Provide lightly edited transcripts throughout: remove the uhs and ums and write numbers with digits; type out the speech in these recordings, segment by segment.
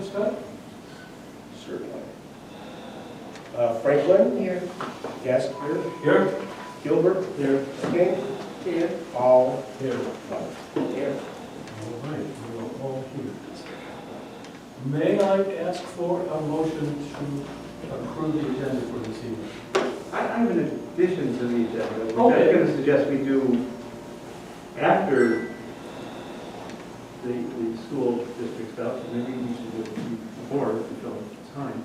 Scott? Certainly. Franklin? Here. Gasker? Here. Gilbert? Here. King? Here. All Here. here. All right, we're all here. May I ask for a motion to approve the agenda for this evening? I have an addition to the agenda, which Okay. I'm going to suggest we do after the school district stuff. Maybe we should do it before, if we feel it's time.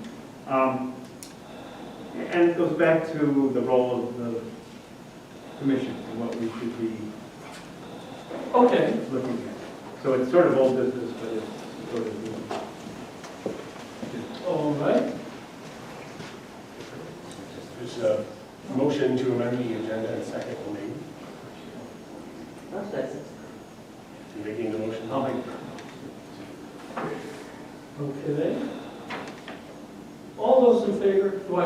And it goes back to the role of the commission and what we should be Okay. looking at. So it's sort of old business, but it's sort of new. All right. There's a motion to amend the agenda and second will made. You making the motion? I'll make Okay. All those in favor, do we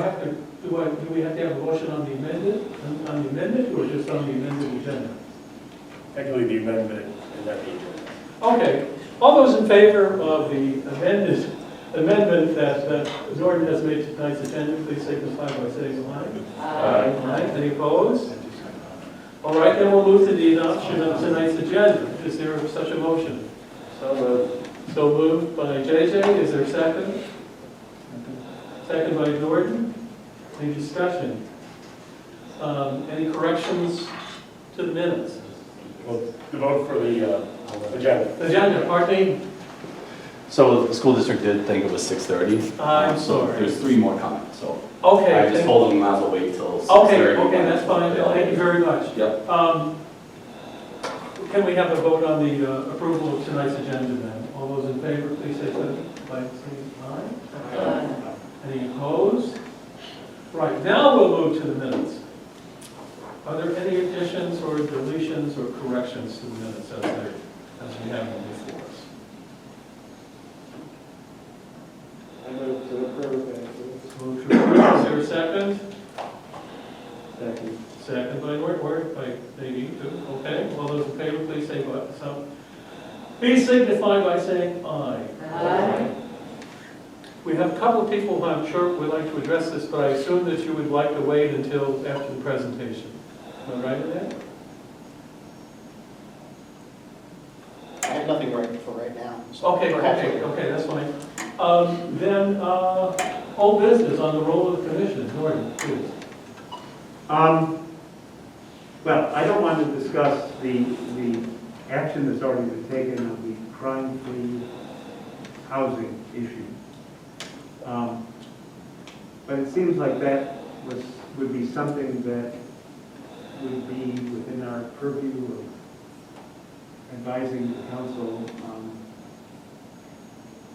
have to have a motion on the amended, or just on the amended agenda? Technically the amendment and not the agenda. Okay. All those in favor of the amendment that Jordan has made to tonight's agenda, please signify by saying aye. Aye. Any opposed? All right, then we'll move to the adoption of tonight's agenda. Is there such a motion? So moved by JJ. Is there a second? Second by Jordan. Any discussion? Any corrections to the minutes? Well, the vote for the agenda. Agenda, pardon me? So the school district did think it was 6:30. I'm So sorry. there's 3 more coming, so Okay. I just told them you might as well wait till 6:30. Okay, that's fine. Thank you very much. Yep. Can we have a vote on the approval of tonight's agenda then? All those in favor, please say so by saying aye. Any opposed? Right, now we'll move to the minutes. Are there any additions or deletions or corrections to the minutes as we have them before us? I move to approve. Move to approve. Is there a second? Second. Second by Word, by maybe too. Okay, all those in favor, please say so. Please signify by saying aye. Aye. We have a couple of people who I'm sure would like to address this, but I assume that you would like to wait until after the presentation. Am I right in that? I have nothing right for right now. so Okay, perhaps okay, that's fine. Then, old business on the role of the commission. Gordon, please. Well, I don't want to discuss the action that's already been taken on the crime-free housing issue. But it seems like that would be something that would be within our purview of advising the council,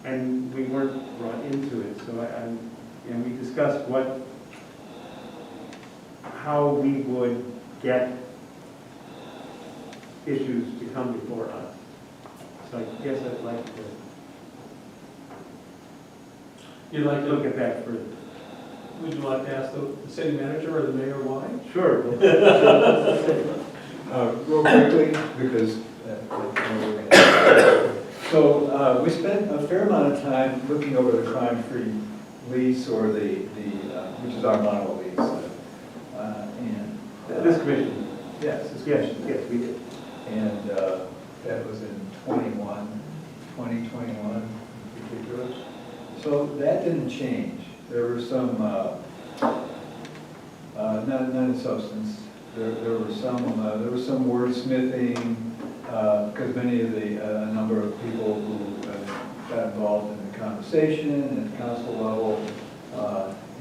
and we weren't brought into it. So and we discussed how we would get issues to come before us. So I guess I'd like to You'd like look to, at that further. would you like to ask the city manager or the mayor why? Sure. Real quickly, because so we spent a fair amount of time looking over the crime-free lease, or which is our model lease, and This commission. yes, Yes, we did. and that was in 2021 in particular. So that didn't change. There were some, not in substance. There was some wordsmithing, because a number of people who got involved in the conversation at the council level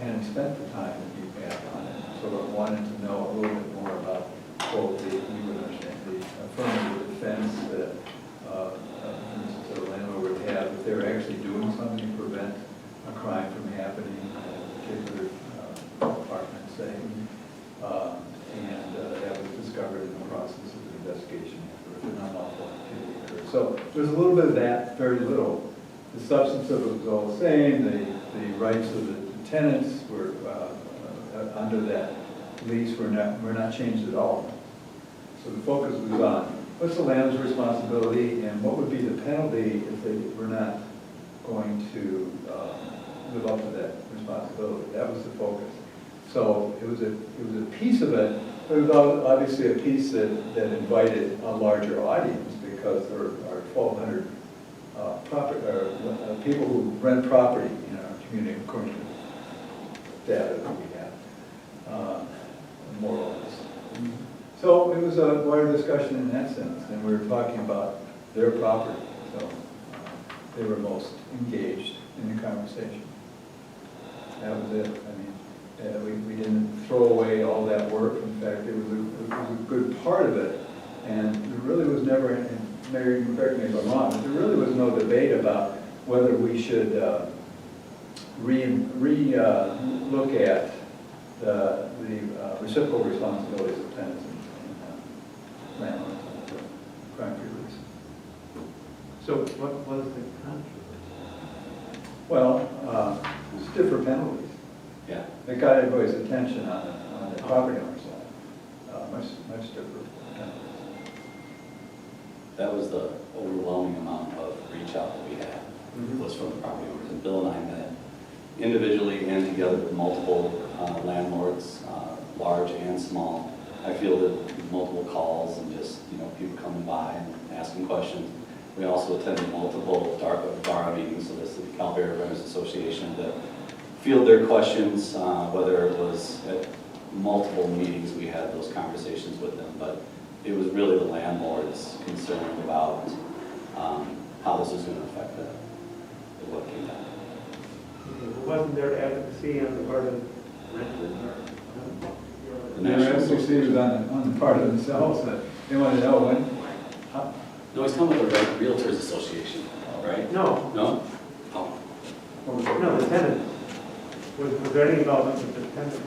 hadn't spent the time that you had on it. Sort of wanted to know a little bit more about both the affirmative defense that the landlord would have if they're actually doing something to prevent a crime from happening in a particular apartment, say. And that was discovered in the process of the investigation after an unlawful activity occurred. So there's a little bit of that, very little. The substance of it was all the same. The rights of the tenants were under that lease were not changed at all. So the focus was on what's the landlord's responsibility and what would be the penalty if they were not going to live up to that responsibility. That was the focus. So it was a piece of it. It was obviously a piece that invited a larger audience because there are 1,200 people who rent property in our community, according to data that we have, more or less. So it was a wider discussion in that sense, and we were talking about their property. So they were most engaged in the conversation. That was it. I mean, we didn't throw away all that work. In fact, it was a good part of it. And there really was never, and Mary, correct me if I'm wrong, but there really was no debate about whether we should look at the reciprocal responsibilities of tenants and landlords and crime-free lease. So what was the controversy? Well, stiffer penalties. Yeah. It got everybody's attention on the property owner side. Much stiffer penalties. That was the overwhelming amount of reach out that we had, was from the property owners. And Bill and I met individually and together with multiple landlords, large and small. I fielded multiple calls and just, people coming by and asking questions. We also attended multiple DARA meetings, so this is the Calvary Renters Association, that field their questions, whether it was at multiple meetings we had those conversations with them, but it was really the landlords concerned about how this was going to affect them, what came down. Wasn't there advocacy on the part of renters? The Their National advocacy was on the part of themselves, that they wanted to know when. No, he's talking about the Realtors Association, right? No, No? Oh. no, the tenants. Was there any involvement with the tenants?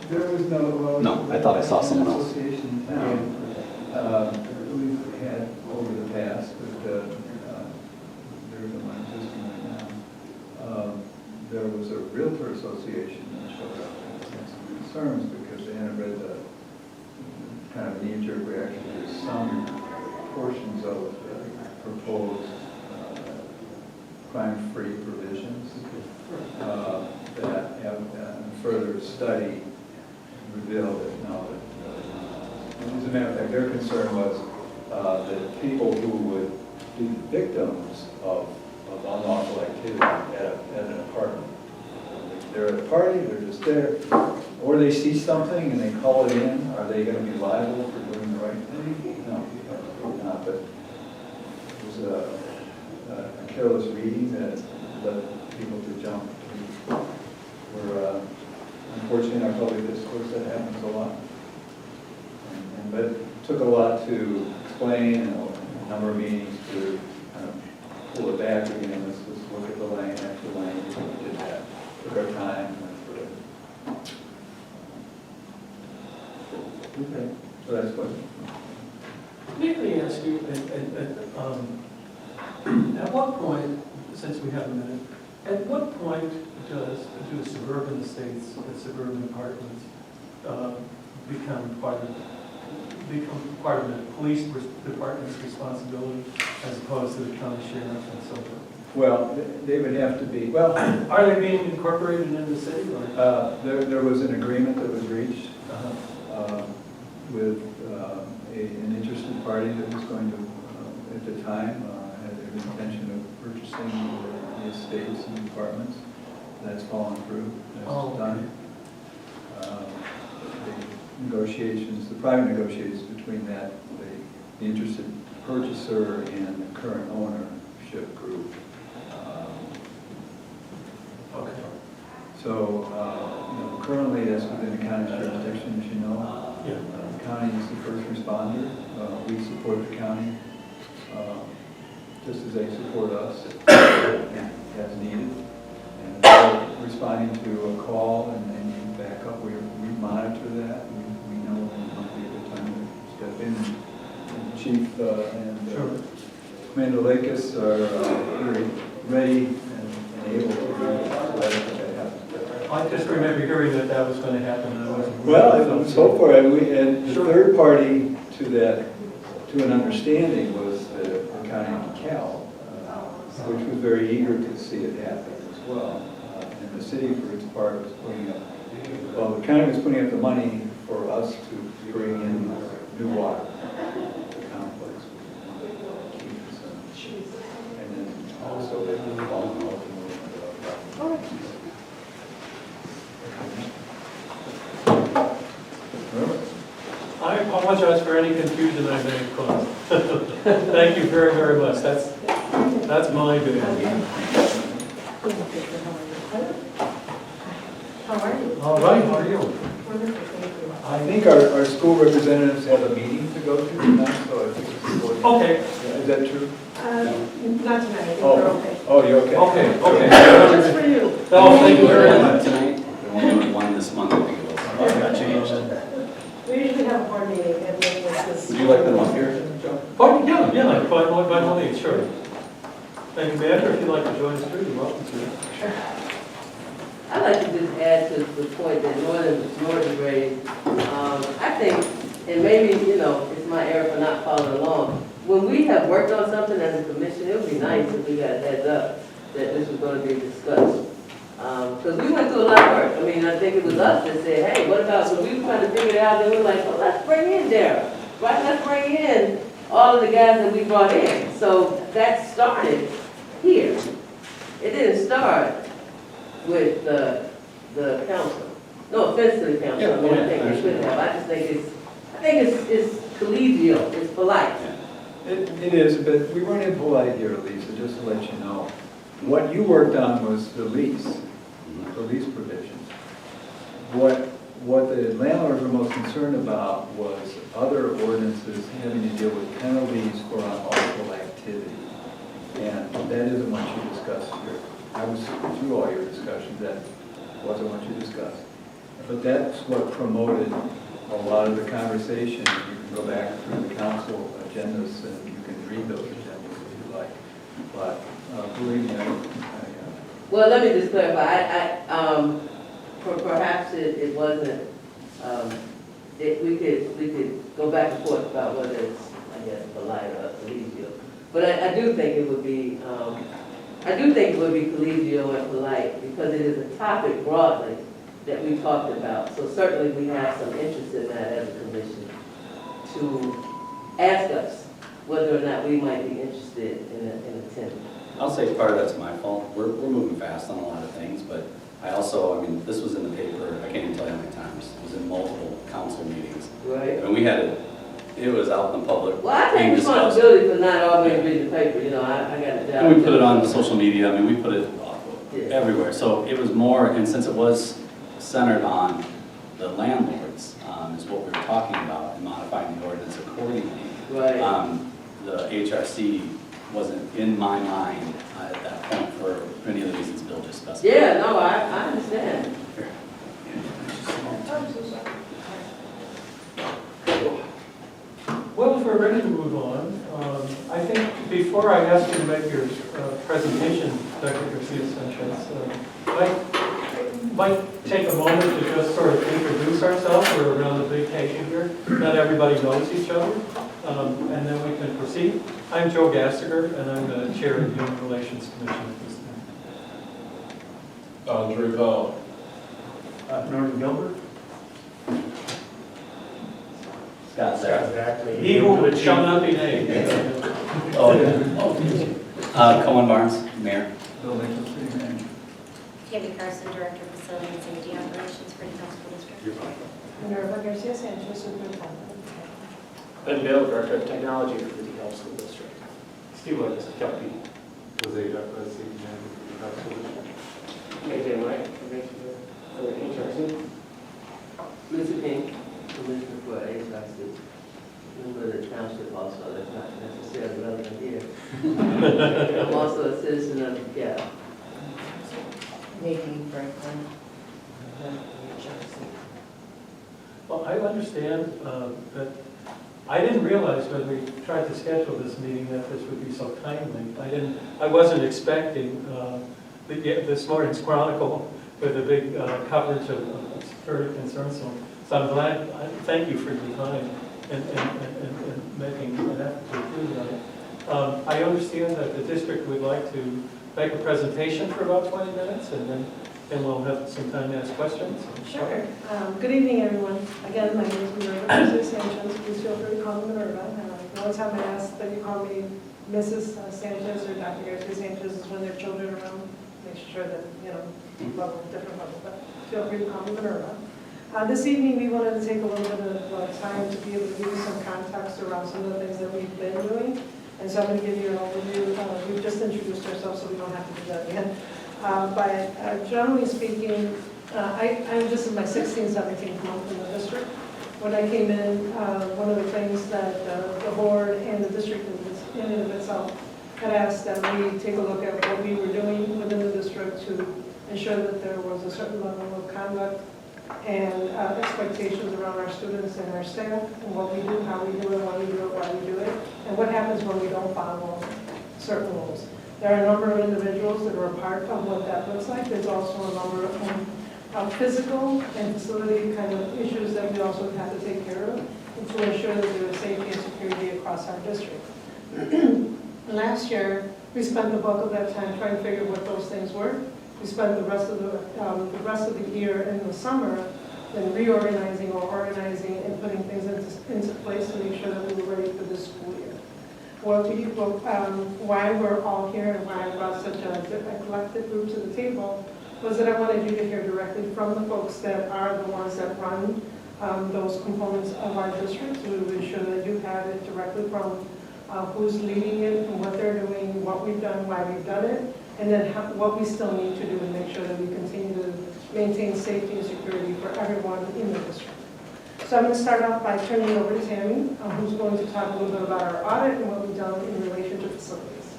There was no. No, I thought I saw someone else. Association in town. We've had over the past, but there isn't one existing right now. There was a Realtor Association that showed up and had some concerns because they hadn't read the kind of knee-jerk reaction to some portions of the proposed crime-free provisions that have further study revealed that no, as a matter of fact, their concern was that people who would be victims of unlawful activity at an apartment. They're at a party, they're just there, or they see something and they call it in, are they going to be liable for doing the right thing? No, probably not, but it was a careless reading that led people to jump. We're unfortunately in our public discourse that happens a lot. But it took a lot to explain, a number of meetings to kind of pull it back again. Let's look at the lane after lane. We did that. Took our time and went through it. Okay. So that's what. Let me ask you, at what point, since we have a minute, at what point do suburban estates, suburban apartments, become part of the police department's responsibility as opposed to the county sheriff and so forth? Well, they would have to be, well, Are they being incorporated in the city? Or? there was an agreement that was reached with an interested party that was going to, at the time, had the intention of purchasing the estates and apartments. That's fallen through. That's done. The negotiations, the private negotiations between that, the interested purchaser and the current ownership group. Okay. So, currently that's within the county's jurisdiction, as you know. Yeah. The county is the first responder. We support the county, just as they support us as needed. And if responding to a call and they need backup, we monitor that. We know when it might be a good time to step in. And Chief and Commander Lakis are very ready and able to let that happen. I just remember hearing that was going to happen. And I wasn't Well, so far, and the third party to that, to an understanding was the county of DeKalb. which was very eager to see it happen as well. And the city, for its part, was putting up, well, the county was putting up the money for us to bring in new water to the complex. And then also, I apologize for any confusion I may have caused. Thank you very, very much. That's my bad. How are you? All right, how are you? Wonderful, thank you. I think our school representatives have a meeting to go to tonight, so I think it's important. Okay, Is that true? Not tonight, I think Oh. we're okay. Oh, you're okay. okay. Just for you. Oh, thank you very much. Tonight, we're only doing one this month, I think it was. Oh, it got changed. We usually have a board meeting and then this. Would you like them up here, Joe? Oh, yeah, by all means, sure. And Commander, if you'd like to join us too, you're welcome to. I'd like to just add to the point that Norton raised. I think, and maybe, it's my error for not following along. When we have worked on something as a commission, it would be nice if we got a heads up that this was going to be discussed. Because we went through a lot of work. I mean, I think it was us that said, hey, what about, so we were trying to figure it out, and we were like, well, let's bring in Darryl, right? Let's bring in all of the guys that we brought in. So that started here. It didn't start with the council. No offense to the council, Yeah, I mean, I yeah, think I we should have. I just think it's collegial, it's polite. It is, but we weren't impolite here, Lisa, just to let you know. What you worked on was the lease provisions. What the landlords were most concerned about was other ordinances having to deal with penalties for unlawful activity. And that isn't what you discussed here. I was through all your discussions, that wasn't what you discussed. But that's what promoted a lot of the conversation. You can go back through the council agendas and you can read those agendas if you like. But believe me, Well, let me just clarify, perhaps it wasn't, we could go back and forth about whether it's, I guess, polite or collegial. But I do think it would be, collegial and polite because it is a topic broadly that we talked about. So certainly we have some interest in that as a commission to ask us whether or not we might be interested in attending. I'll say part of that's my fault. We're moving fast on a lot of things, but I mean, this was in the paper, I can't even tell you how many times. It was in multiple council meetings. Right? And we had it was out in the public. Well, I being take discussed. responsibility for not always reading the paper, I got a job. And we put it on social media, I mean, we put it Yeah. everywhere. So it was more, and since it was centered on the landlords, is what we were talking about, and modifying the ordinance accordingly. Right. The HRC wasn't in my mind at that point for any of the reasons Bill just specified. Yeah, no, I understand. Well, if we're ready to move on, I think before I ask you to make your presentation, Dr. Garcia Sanchez, I might take a moment to just sort of introduce ourselves. We're around the big table here. Not everybody knows each other, and then we can proceed. I'm Joe Gassiger, and I'm the Chair of the Human Relations Commission at this time. Andre Val. Norton Gilbert? Scott there. Exactly. He who shall not be named. Oh, yeah. Cohen Barnes, Mayor. building city manager. Tammy Carson, Director of Facility and Safety Operations for the Council District. You're fine. Minerva Garcia Sanchez, Superintendent. Ben Bill, Director of Technology for the DeKalb School District. Steve Lucas, Deputy. Jose Duckman, City Manager for the Council District. AJ White, Commissioner for HRC. Mr. King, Commissioner for HRC. Member of the township also, that's not necessarily relevant here. I'm also a citizen of the Gap. Nadine Franklin. Well, I understand that, I didn't realize when we tried to schedule this meeting that this would be so timely. I wasn't expecting this morning's Chronicle with a big coverage of security concerns. So I'm glad, thank you for your time and making an effort to do that. I understand that the district would like to make a presentation for about 20 minutes, and then we'll have some time to ask questions. Sure. Good evening, everyone. Again, my name is Minerva Garcia Sanchez. Please feel free to call me Minerva. The only time I ask that you call me Mrs. Sanchez or Dr. Garcia Sanchez is when there are children around. Make sure that, different level, but feel free to call me Minerva. This evening, we wanted to take a little bit of time to be able to give you some context around some of the things that we've been doing. And so I'm going to give you an overview. We've just introduced ourselves, so we don't have to do that again. But generally speaking, this is my 16th, 17th month in the district. When I came in, one of the things that the board and the district in and of itself had asked that we take a look at what we were doing within the district to ensure that there was a certain level of conduct and expectations around our students and our staff, and what we do, how we do it, why we do it, why we do it, and what happens when we don't follow certain rules. There are a number of individuals that are a part of what that looks like. There's also a number of physical and facility kind of issues that we also have to take care of to ensure that there is safety and security across our district. Last year, we spent the bulk of that time trying to figure what those things were. We spent the rest of the year in the summer then reorganizing or organizing and putting things into place to make sure that we were ready for this school year. Why we're all here and why I brought such a collective group to the table was that I wanted you to hear directly from the folks that are the ones that run those components of our district. So we would ensure that you have it directly from who's leading it and what they're doing, what we've done, why we've done it, and then what we still need to do to make sure that we continue to maintain safety and security for everyone in the district. So I'm going to start off by turning it over to Tammy, who's going to talk a little bit about our audit and what we've done in relation to facilities.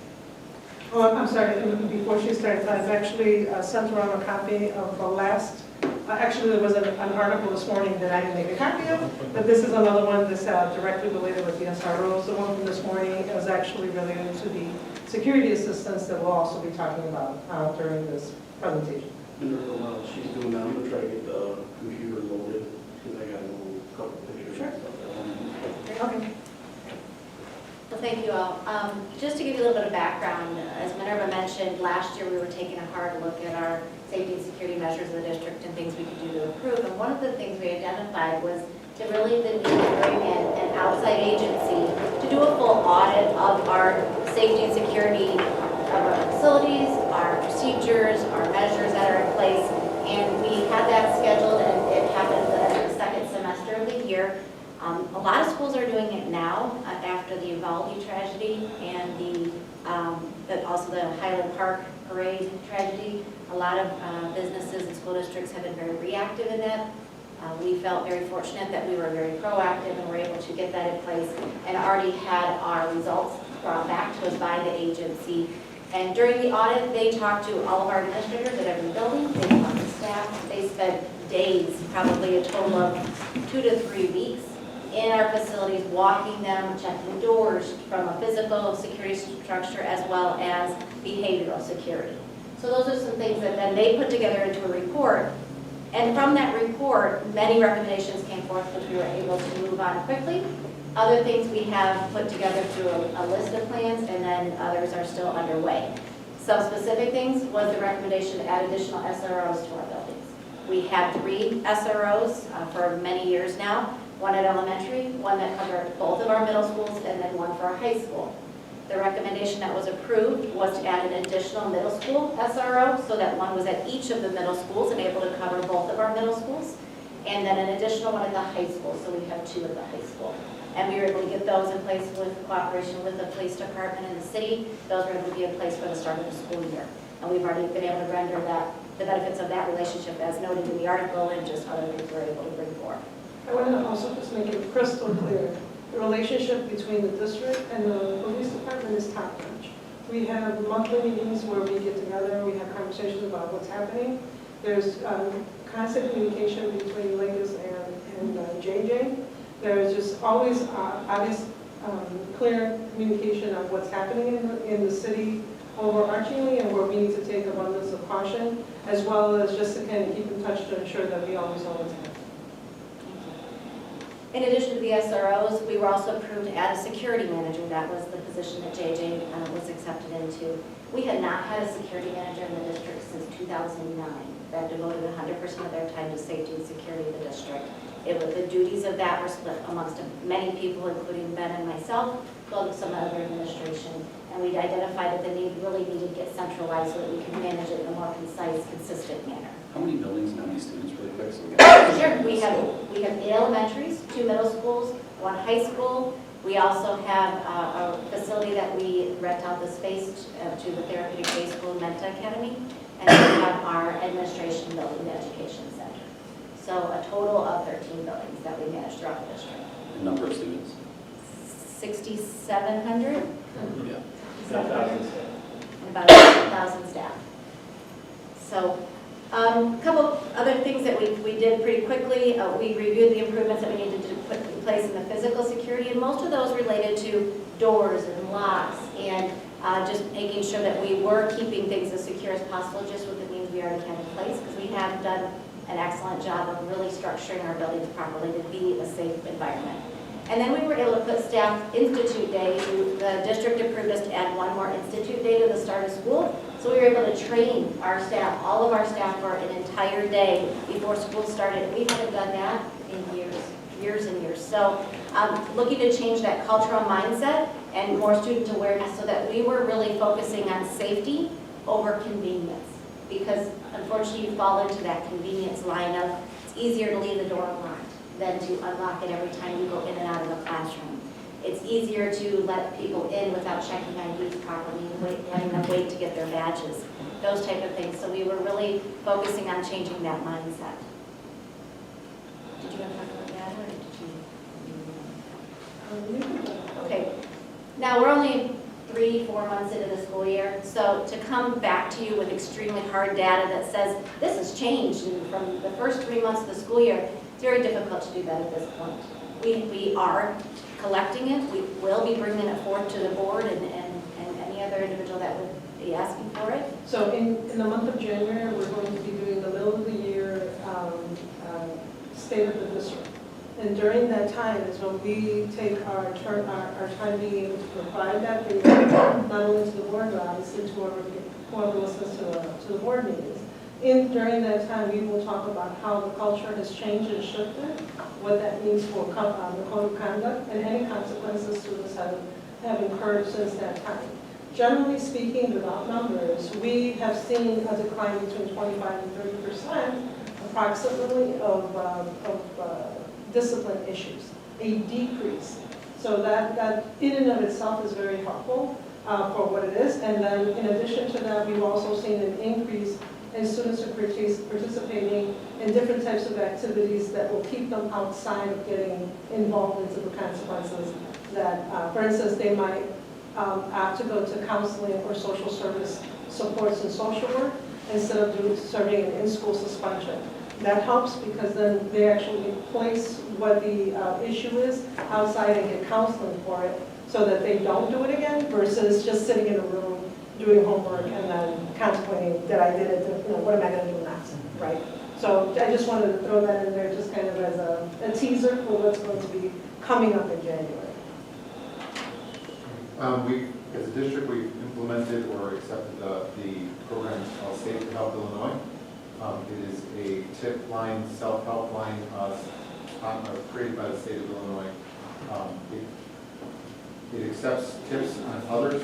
Oh, I'm sorry, before she starts, I've actually sent around a copy of the last, actually there was an article this morning that I didn't make a copy of, but this is another one that's directly related with the SROs. The one from this morning is actually related to the security assistance that we'll also be talking about during this presentation. While she's doing that, I'm gonna try to get the computer loaded, because I got a little couple pictures Sure. and stuff that I want to. Okay. Well, thank you all. Just to give you a little bit of background, as Minerva mentioned, last year we were taking a hard look at our safety and security measures in the district and things we could do to improve. And one of the things we identified was to really the need to bring in an outside agency to do a full audit of our safety and security of our facilities, our procedures, our measures that are in place. And we had that scheduled, and it happened the second semester of the year. A lot of schools are doing it now after the Uvalde tragedy and also the Highland Park parade tragedy. A lot of businesses and school districts have been very reactive in that. We felt very fortunate that we were very proactive and were able to get that in place and already had our results brought back to us by the agency. And during the audit, they talked to all of our administrators at every building. They talked to staff. They spent days, probably a total of 2 to 3 weeks, in our facilities, walking them, checking doors from a physical security structure as well as behavioral security. So those are some things that then they put together into a report. And from that report, many recommendations came forth, which we were able to move on quickly. Other things we have put together through a list of plans, and then others are still underway. Some specific things was the recommendation to add additional SROs to our buildings. We have 3 SROs for many years now. One at elementary, one that covered both of our middle schools, and then one for our high school. The recommendation that was approved was to add an additional middle school SRO, so that one was at each of the middle schools and able to cover both of our middle schools, and then an additional one at the high school, so we have 2 at the high school. And we were able to get those in place with cooperation with the police department and the city. Those were able to be in place for the start of the school year. And we've already been able to render the benefits of that relationship as noted in the article, and just other things we're able to bring forth. I want to also just make it crystal clear. The relationship between the district and the police department is top-notch. We have monthly meetings where we get together, we have conversations about what's happening. There's constant communication between Lakers and JJ. There's just always obvious, clear communication of what's happening in the city overarchingly and where we need to take abundance of caution, as well as just to kind of keep in touch to ensure that we always know what's happening. In addition to the SROs, we were also approved to add a security manager. That was the position that JJ was accepted into. We had not had a security manager in the district since 2009 that devoted 100% of their time to safety and security of the district. The duties of that were split amongst many people, including Ben and myself, as well as some other administration. And we identified that the need really needed to get centralized so that we can manage it in a more concise, consistent manner. How many buildings and how many students really quick? So we got- Sure, we have 8 elementaries, 2 middle schools, 1 high school. We also have a facility that we rent out the space to the Therapeutic Day School Menta Academy. And we have our administration building, the education center. So a total of 13 buildings that we manage throughout the district. The number of students? 6,700? Yeah. And about 1,000 staff. So a couple other things that we did pretty quickly. We reviewed the improvements that we needed to put in place in the physical security, and most of those related to doors and locks and just making sure that we were keeping things as secure as possible just with the means we already had in place, because we have done an excellent job of really structuring our buildings properly to be a safe environment. And then we were able to put staff institute day. The district approved us to add 1 more institute day to the start of school. So we were able to train our staff, all of our staff, for an entire day before school started. We haven't done that in years and years. So looking to change that cultural mindset and more student awareness so that we were really focusing on safety over convenience. Because unfortunately you fall into that convenience line of it's easier to leave the door unlocked than to unlock it every time you go in and out of a classroom. It's easier to let people in without checking IDs properly and having them wait to get their badges, those type of things. So we were really focusing on changing that mindset. Did you want to talk about that, or did you? Okay. Now, we're only 3-4 months into the school year, so to come back to you with extremely hard data that says this has changed from the first 3 months of the school year, it's very difficult to do that at this point. We are collecting it. We will be bringing it forth to the board and any other individual that would be asking for it. So in the month of January, we're going to be doing the middle of the year state of the district. And during that time is when we take our time being able to provide that data, not only to the board, but obviously to whoever listens to the board meetings. During that time, we will talk about how the culture has changed and shifted, what that means for the code of conduct, and any consequences students have incurred since that time. Generally speaking, without numbers, we have seen a decline between 25 and 30% approximately of discipline issues, a decrease. So that in and of itself is very helpful for what it is. And then in addition to that, we've also seen an increase in students who participating in different types of activities that will keep them outside of getting involved into the consequences that, for instance, they might opt to go to counseling or social service supports and social work instead of serving an in-school suspension. That helps because then they actually place what the issue is outside and get counseling for it so that they don't do it again versus just sitting in a room doing homework and then contemplating that I did it, what am I going to do next, right? So I just wanted to throw that in there just kind of as a teaser for what's going to be coming up in January. As a district, we've implemented or accepted the program called Safe to Help Illinois. It is a tip line, self-help line created by the state of Illinois. It accepts tips on others.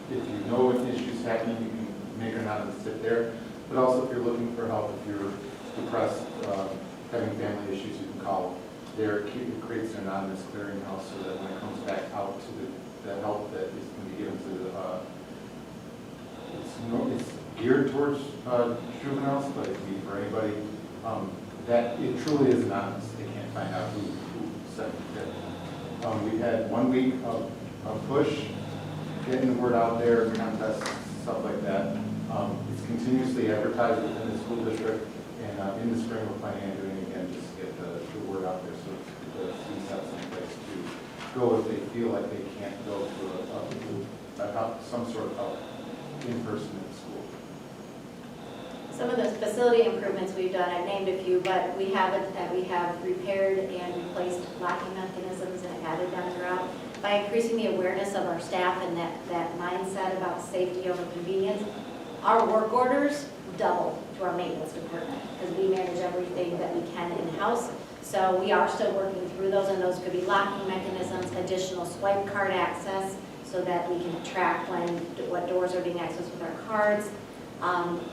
If you know an issue's happening, you can make an anonymous tip there. But also, if you're looking for help, if you're depressed, having family issues, you can call. It creates an anonymous clearinghouse so that when it comes back out to the help that is going to be given to it's geared towards juveniles, but it can be for anybody. That it truly is anonymous. They can't find out who sent the tip. We've had 1 week of push, getting the word out there, contests, stuff like that. It's continuously advertised within the school district, and in the spring we're planning on doing it again just to get the word out there so the students have some place to go if they feel like they can't go to some sort of help in person at school. Some of the facility improvements we've done, I've named a few, but we have repaired and replaced locking mechanisms and added them throughout. By increasing the awareness of our staff and that mindset about safety over convenience, our work orders double to our maintenance department because we manage everything that we can in-house. So we are still working through those, and those could be locking mechanisms, additional swipe card access so that we can track what doors are being accessed with our cards.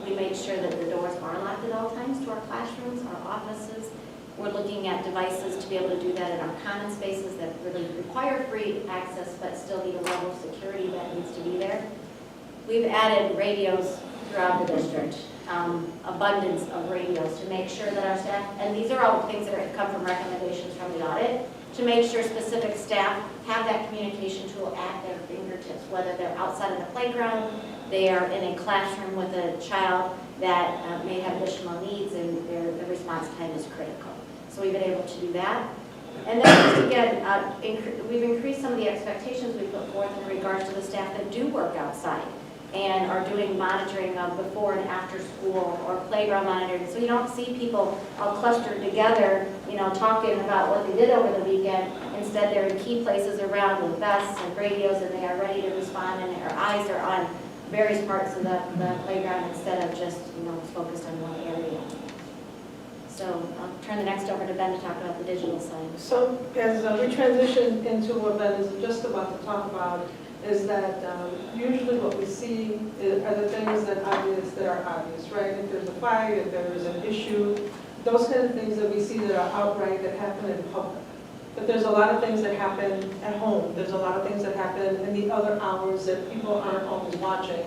We make sure that the doors are locked at all times to our classrooms, our offices. We're looking at devices to be able to do that in our common spaces that really require free access but still need a level of security that needs to be there. We've added radios throughout the district, abundance of radios to make sure that our staff, and these are all things that have come from recommendations from the audit, to make sure specific staff have that communication tool at their fingertips, whether they're outside of the playground, they are in a classroom with a child that may have additional needs, and the response time is critical. So we've been able to do that. And then just again, we've increased some of the expectations we put forth in regards to the staff that do work outside and are doing monitoring of before and after school or playground monitoring. So you don't see people all clustered together, talking about what they did over the weekend. Instead, they're in key places around with vests and radios, and they are ready to respond, and their eyes are on various parts of the playground instead of just, focused on one area. So I'll turn the next over to Ben to talk about the digital side. So as we transition into what Ben is just about to talk about, is that usually what we see are the things that are obvious, right? If there's a fight, if there is an issue, those kind of things that we see that are outright that happen in public. But there's a lot of things that happen at home. There's a lot of things that happen in the other hours that people aren't always watching.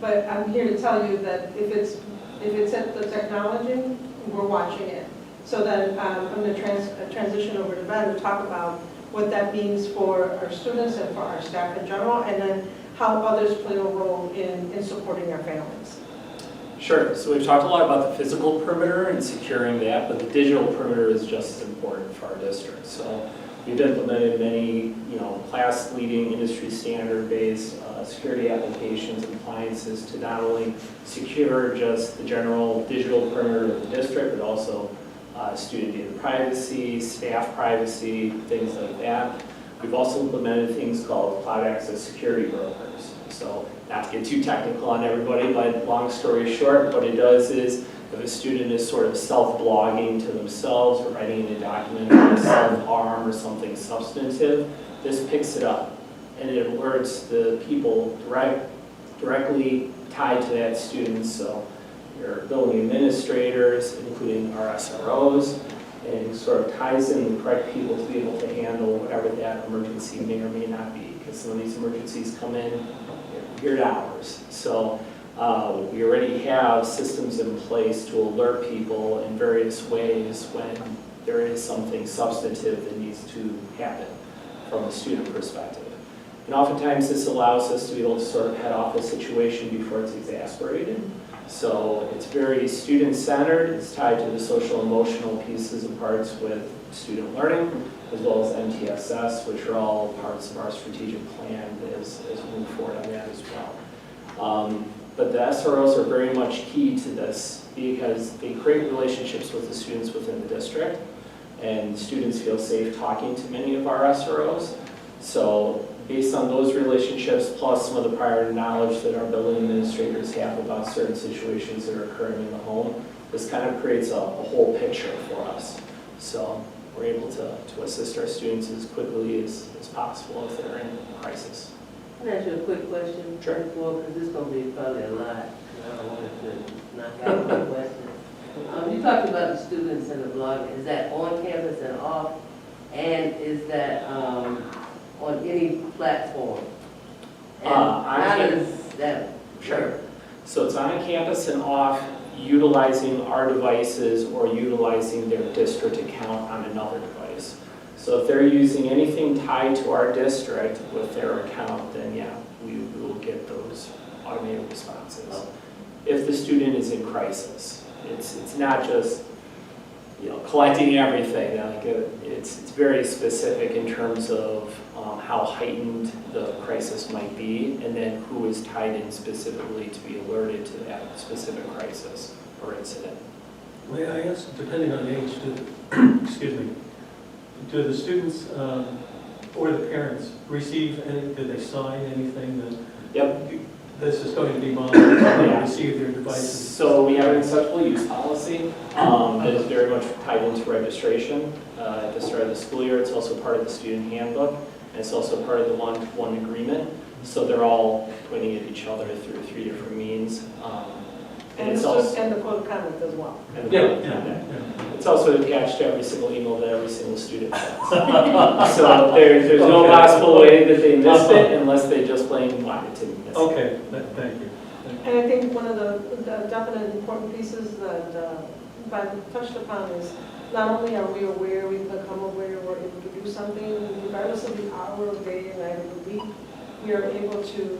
But I'm here to tell you that if it's at the technology, we're watching it. So then I'm going to transition over to Ben to talk about what that means for our students and for our staff in general, and then how others play a role in supporting our families. Sure. So we've talked a lot about the physical perimeter and securing that, but the digital perimeter is just as important for our district. So we've implemented many, class-leading, industry standard-based security applications and appliances to not only secure just the general digital perimeter of the district, but also student data privacy, staff privacy, things like that. We've also implemented things called cloud access security brokers. So not to get too technical on everybody, but long story short, what it does is if a student is sort of self-blogging to themselves or writing in a document about self-harm or something substantive, this picks it up and it alerts the people directly tied to that student. So your building administrators, including our SROs, and sort of ties in the correct people to be able to handle whatever that emergency may or may not be, because some of these emergencies come in weird hours. So we already have systems in place to alert people in various ways when there is something substantive that needs to happen from a student perspective. And oftentimes this allows us to be able to sort of head off a situation before it's exacerbated. So it's very student-centered. It's tied to the social emotional pieces and parts with student learning, as well as MTSS, which are all parts of our strategic plan as we move forward on that as well. But the SROs are very much key to this because they create relationships with the students within the district, and students feel safe talking to many of our SROs. So based on those relationships, plus some of the prior knowledge that our building administrators have about certain situations that are occurring in the home, this kind of creates a whole picture for us. So we're able to assist our students as quickly as possible if they're in a crisis. Can I ask you a quick question? Sure. Because this is going to be probably a lot, and I don't want it to not have a question. You talked about the students and the blogging. Is that on campus and off? And is that on any platform? And how does that Sure. So it's on campus and off, utilizing our devices or utilizing their district account on another device. So if they're using anything tied to our district with their account, then yeah, we will get those automated responses. If the student is in crisis, it's not just, collecting everything. Like it's very specific in terms of how heightened the crisis might be, and then who is tied in specifically to be alerted to that specific crisis or incident. May I ask, depending on age, excuse me, do the students or the parents receive any, did they sign anything that Yep. this is going to be monitored, they receive their devices? So we have an acceptable use policy that is very much tied into registration at the start of the school year. It's also part of the student handbook, and it's also part of the one-to-one agreement. So they're all pointing at each other through 3 different means. And it's also And the code of conduct as well. and Yeah. it's also attached to every single email that every single student has. So there's no possible way that they missed it unless they just plain wanted to miss it. Okay, thank you. And I think one of the definite important pieces that Bob touched upon is not only are we aware, we become aware, we're able to do something, regardless of the hour of day and night of the week, we are able to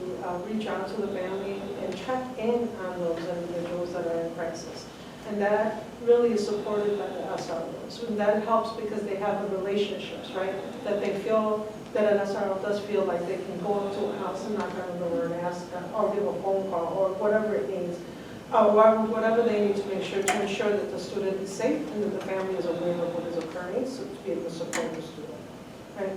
reach out to the family and check in on those individuals that are in crisis. And that really is supported by the SROs. And that helps because they have the relationships, right? That they feel that an SRO does feel like they can go up to a house and knock on the door and ask, or give a phone call, or whatever it needs, or whatever they need to make sure to ensure that the student is safe and that the family is aware of what is occurring, so to be able to support the student, right?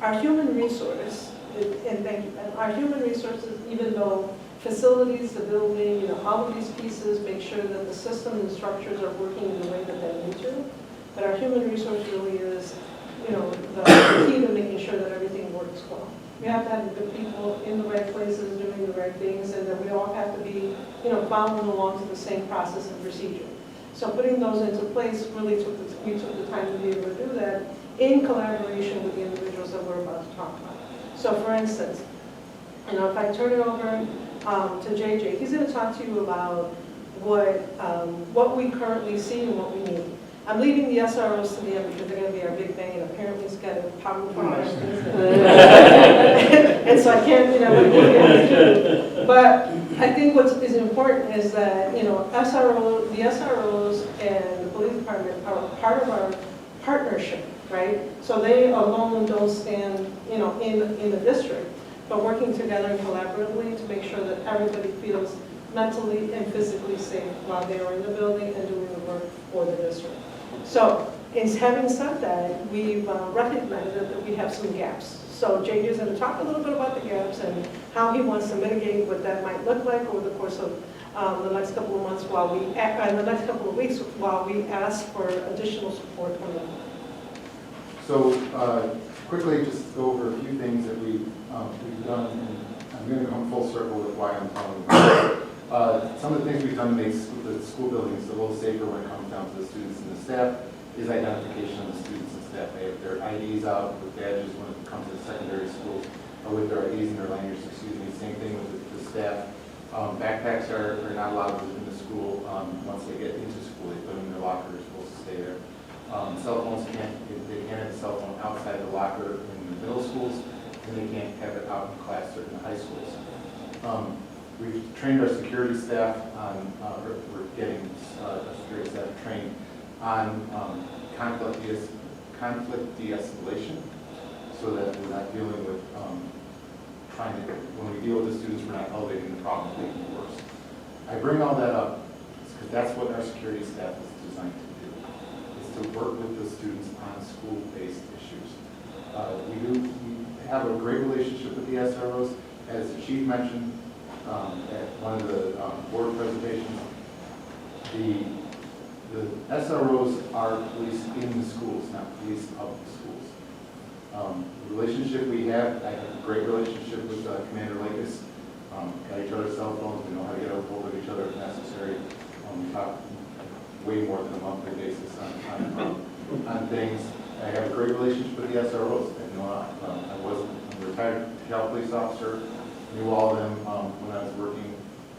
Our human resource, and thank you, and our human resources, even though facilities, the building, all of these pieces make sure that the system and structures are working in the way that they need to, but our human resource really is, the key to making sure that everything works well. We have to have the good people in the right places, doing the right things, and that we all have to be, following along to the same process and procedure. So putting those into place really we took the time to be able to do that in collaboration with the individuals that we're about to talk about. So for instance, if I turn it over to JJ, he's going to talk to you about what we currently see and what we need. I'm leaving the SROs to the end because they're going to be our big bang, and apparently it's got a powerful questions. And so I can't, but I think what is important is that, the SROs and the police department are part of our partnership, right? So they alone don't stand, in the district, but working together and collaboratively to make sure that everybody feels mentally and physically safe while they are in the building and doing the work for the district. So, in having said that, we've recognized that we have some gaps. So JJ is going to talk a little bit about the gaps and how he wants to mitigate what that might look like over the course of the next couple of months the next couple of weeks while we ask for additional support from them. So quickly, just go over a few things that we've done, and I'm going to come full circle with why I'm telling you. Some of the things we've done to make the school buildings a little safer when it comes down to the students and the staff is identification of the students and staff. They have their IDs out with badges when it comes to secondary schools, or with their IDs and their lanyards, Same thing with the staff. Backpacks are not allowed within the school once they get into school. They put them in their locker, they're supposed to stay there. Cell phones they can't have a cell phone outside the locker in the middle schools, and they can't have it out in class or in the high schools. We've trained our security staff on, we're getting our security staff trained on conflict de-escalation, so that we're not dealing with when we deal with the students, we're not elevating the problem, making it worse. I bring all that up because that's what our security staff is designed to do, is to work with the students on school-based issues. We have a great relationship with the SROs. As the chief mentioned at one of the board presentations, the SROs are police in the schools, not police of the schools. The relationship we have, I have a great relationship with Commander Lakis. Got each other's cell phones, we know how to get a hold of each other if necessary. We talk way more than a monthly basis on things. I have a great relationship with the SROs. I was a retired Cal police officer, knew all of them when I was working,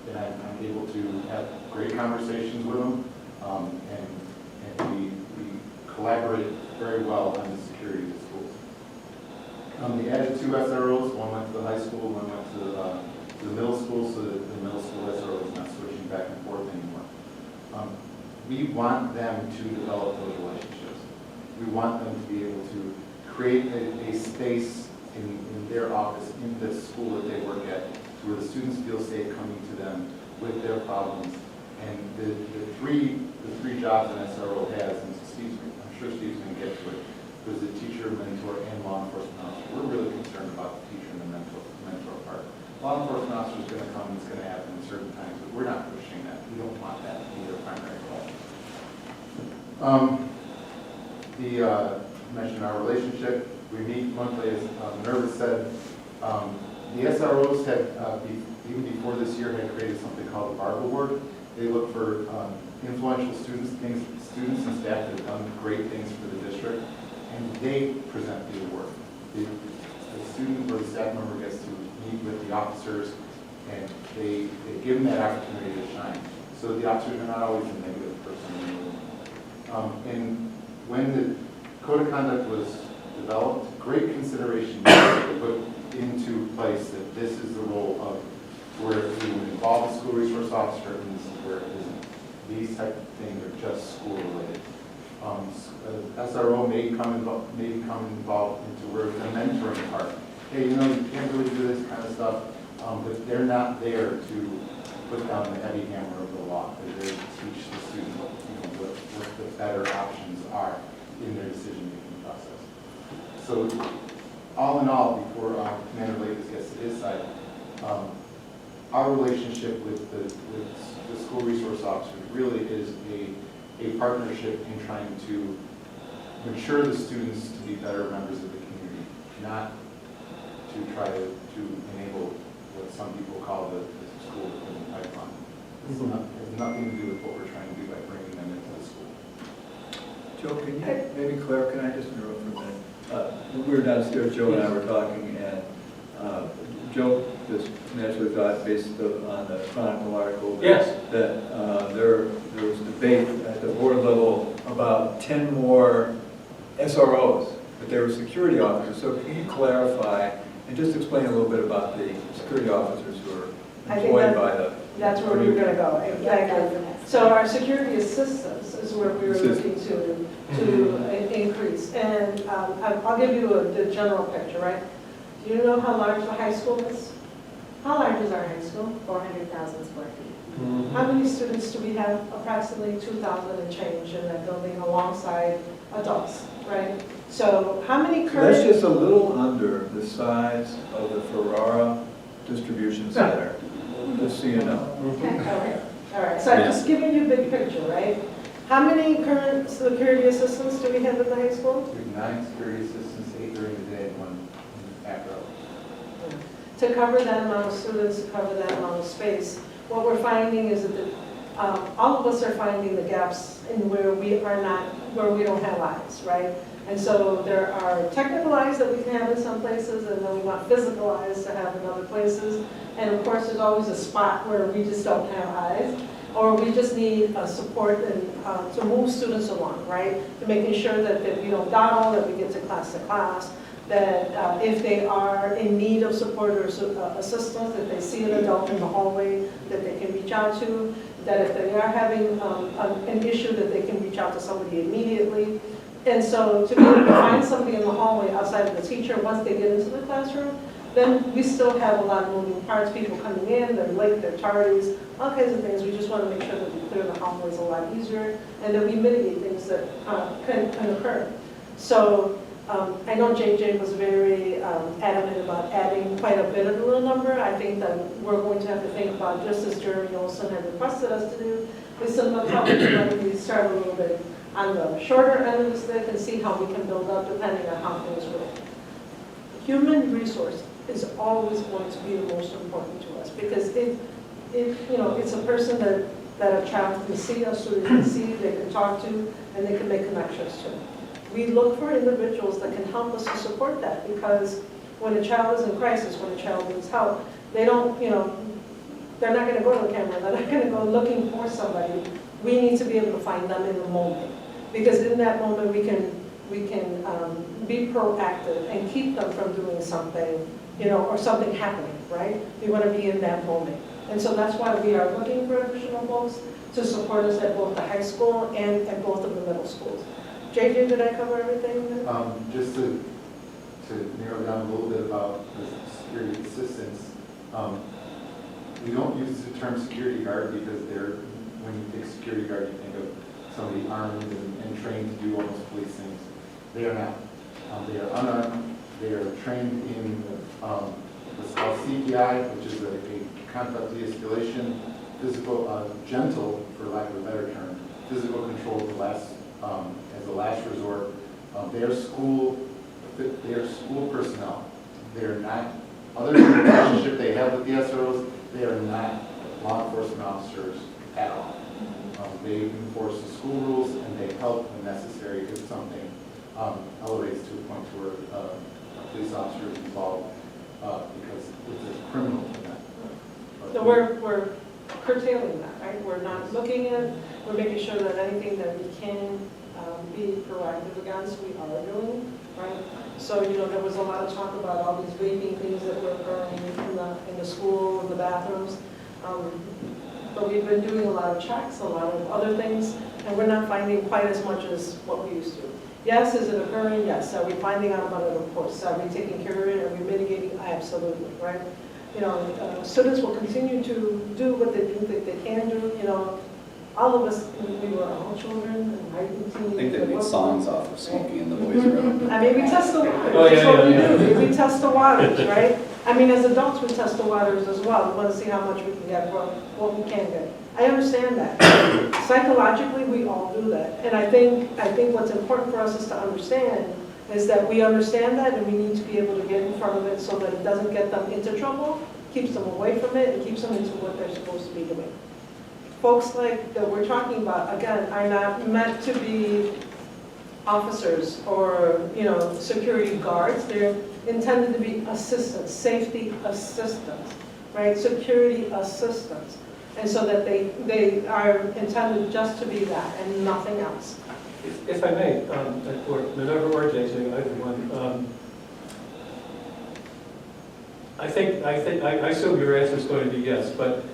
and I'm able to have great conversations with them, and we collaborate very well on the security of the schools. We added 2 SROs, one went to the high school, one went to the middle school, so that the middle school SRO is not switching back and forth anymore. we want them to develop those relationships. We want them to be able to create a space in their office, in the school that they work at, where the students feel safe coming to them with their problems. And the three jobs an SRO has, and I'm sure Steve's going to get to it, was the teacher, mentor, and law enforcement officer. We're really concerned about the teacher and the mentor part. Law enforcement officer is going to come, it's going to happen at certain times, but we're not pushing that. We don't want that to be their primary goal. Mentioned our relationship. We meet monthly, as Minerva said. The SROs had, even before this year, had created something called the BARB Award. They look for influential students and staff that have done great things for the district, and they present the award. The student or the staff member gets to meet with the officers, and they give them that opportunity to shine. So the officers are not always a negative person in the room. And when the code of conduct was developed, great consideration was put into place that this is the role of where we would involve the school resource officer, and this is where it isn't. These type of things are just school related. SRO may become involved into where the mentoring part. Hey, you know, you can't really do this kind of stuff, but they're not there to put down the heavy hammer of the law. They're there to teach the student what the better options are in their decision-making process. So, all in all, before Commander Lakes gets to his side, our relationship with the school resource officers really is a partnership in trying to mature the students to be better members of the community, not to try to enable what some people call the school in the pipeline. It has nothing to do with what we're trying to do by bringing them into the school. Joe, can you, maybe Claire, can I just interrupt for a minute? We were downstairs, Joe and I were talking, and Joe just naturally thought, based on the Chronicle article, that there was debate at the board level about 10 more SROs, but they were security officers. So can you clarify and just explain a little bit about the security officers who are employed by the... That's where we were going to go, exactly. So our security assistants is where we were looking to increase. And I'll give you the general picture, right? Do you know how large the high school is? How large is our high school? 400,000 square feet. Mm-hmm. How many students do we have? Approximately 2,000 and change in that building alongside adults, right? So how many current... That's just a little under the size of the Ferrara Distribution Center, just so you know. Okay, all right. So I'm just giving you a big picture, right? How many current security assistants do we have at the high school? We have 9 security assistants, 8 during the day and 1 after hours. To cover that amount of students, to cover that amount of space, what we're finding is that all of us are finding the gaps in where we don't have eyes, right? And so there are technical eyes that we can have in some places, and then we want physical eyes to have in other places. And of course, there's always a spot where we just don't have eyes, or we just need support and to move students along, right? To making sure that we don't dawdle, that we get to class, that if they are in need of support or assistance, that they see an adult in the hallway that they can reach out to, that if they are having an issue, that they can reach out to somebody immediately. And so to be able to find somebody in the hallway outside of the teacher, once they get into the classroom, then we still have a lot of moving parts, people coming in, they're late, they're tardies, all kinds of things. We just want to make sure that we clear the hallways a lot easier and that we mitigate things that can occur. So I know JJ was very adamant about adding quite a bit of the little number. I think that we're going to have to think about, just as Jeremy Olson had requested us to do, is some of how we start a little bit on the shorter end of the stick and see how we can build up depending on how things work. Human resource is always going to be the most important to us, because it's a person that a child can see, a student can see, they can talk to, and they can make connections to. We look for individuals that can help us to support that, because when a child is in crisis, when a child needs help, they don't, they're not going to go to the camera, they're not going to go looking for somebody. We need to be able to find them in the moment, because in that moment we can be proactive and keep them from doing something, or something happening, right? We want to be in that moment. And so that's why we are looking for additional folks to support us at both the high school and at both of the middle schools. JJ, did I cover everything? Just to narrow down a little bit about the security assistance, we don't use the term security guard because when you think security guard, you think of somebody armed and trained to do almost police things. They are not. They are unarmed. They are trained in what's called CPI, which is a conflict de-escalation, physical, gentle, for lack of a better term, physical control as a last resort. They are school personnel. They are not, other than the relationship they have with the SROs, they are not law enforcement officers at all. They enforce the school rules and they help when necessary if something elevates to a point where a police officer is involved because it's a criminal event. So we're curtailing that, right? We're not looking at, we're making sure that anything that we can be proactive against, we are doing, right? So, there was a lot of talk about all these vaping things that were occurring in the school, in the bathrooms. But we've been doing a lot of checks, a lot of other things, and we're not finding quite as much as what we used to. Yes, is it occurring? Yes. Are we finding out about it? Of course. Are we taking care of it? Are we mitigating? Absolutely, right? Students will continue to do what they think that they can do. All of us, we were all children and I think they made songs off of smoking in the boys' room. I mean, we test the waters. Oh, yeah, That's what yeah, we do. We test the waters, right? I mean, as adults, we test the waters as well. We want to see how much we can get from what we can get. I understand that. Psychologically, we all do that. And I think what's important for us is to understand is that we understand that and we need to be able to get in front of it so that it doesn't get them into trouble, keeps them away from it, and keeps them into what they're supposed to be doing. Folks like that we're talking about, again, are not meant to be officers or, security guards. They're intended to be assistants, safety assistants, right? Security assistants. And so that they are intended just to be that and nothing else. If I may, or Minerva or JJ, either one. I assume your answer is going to be yes, but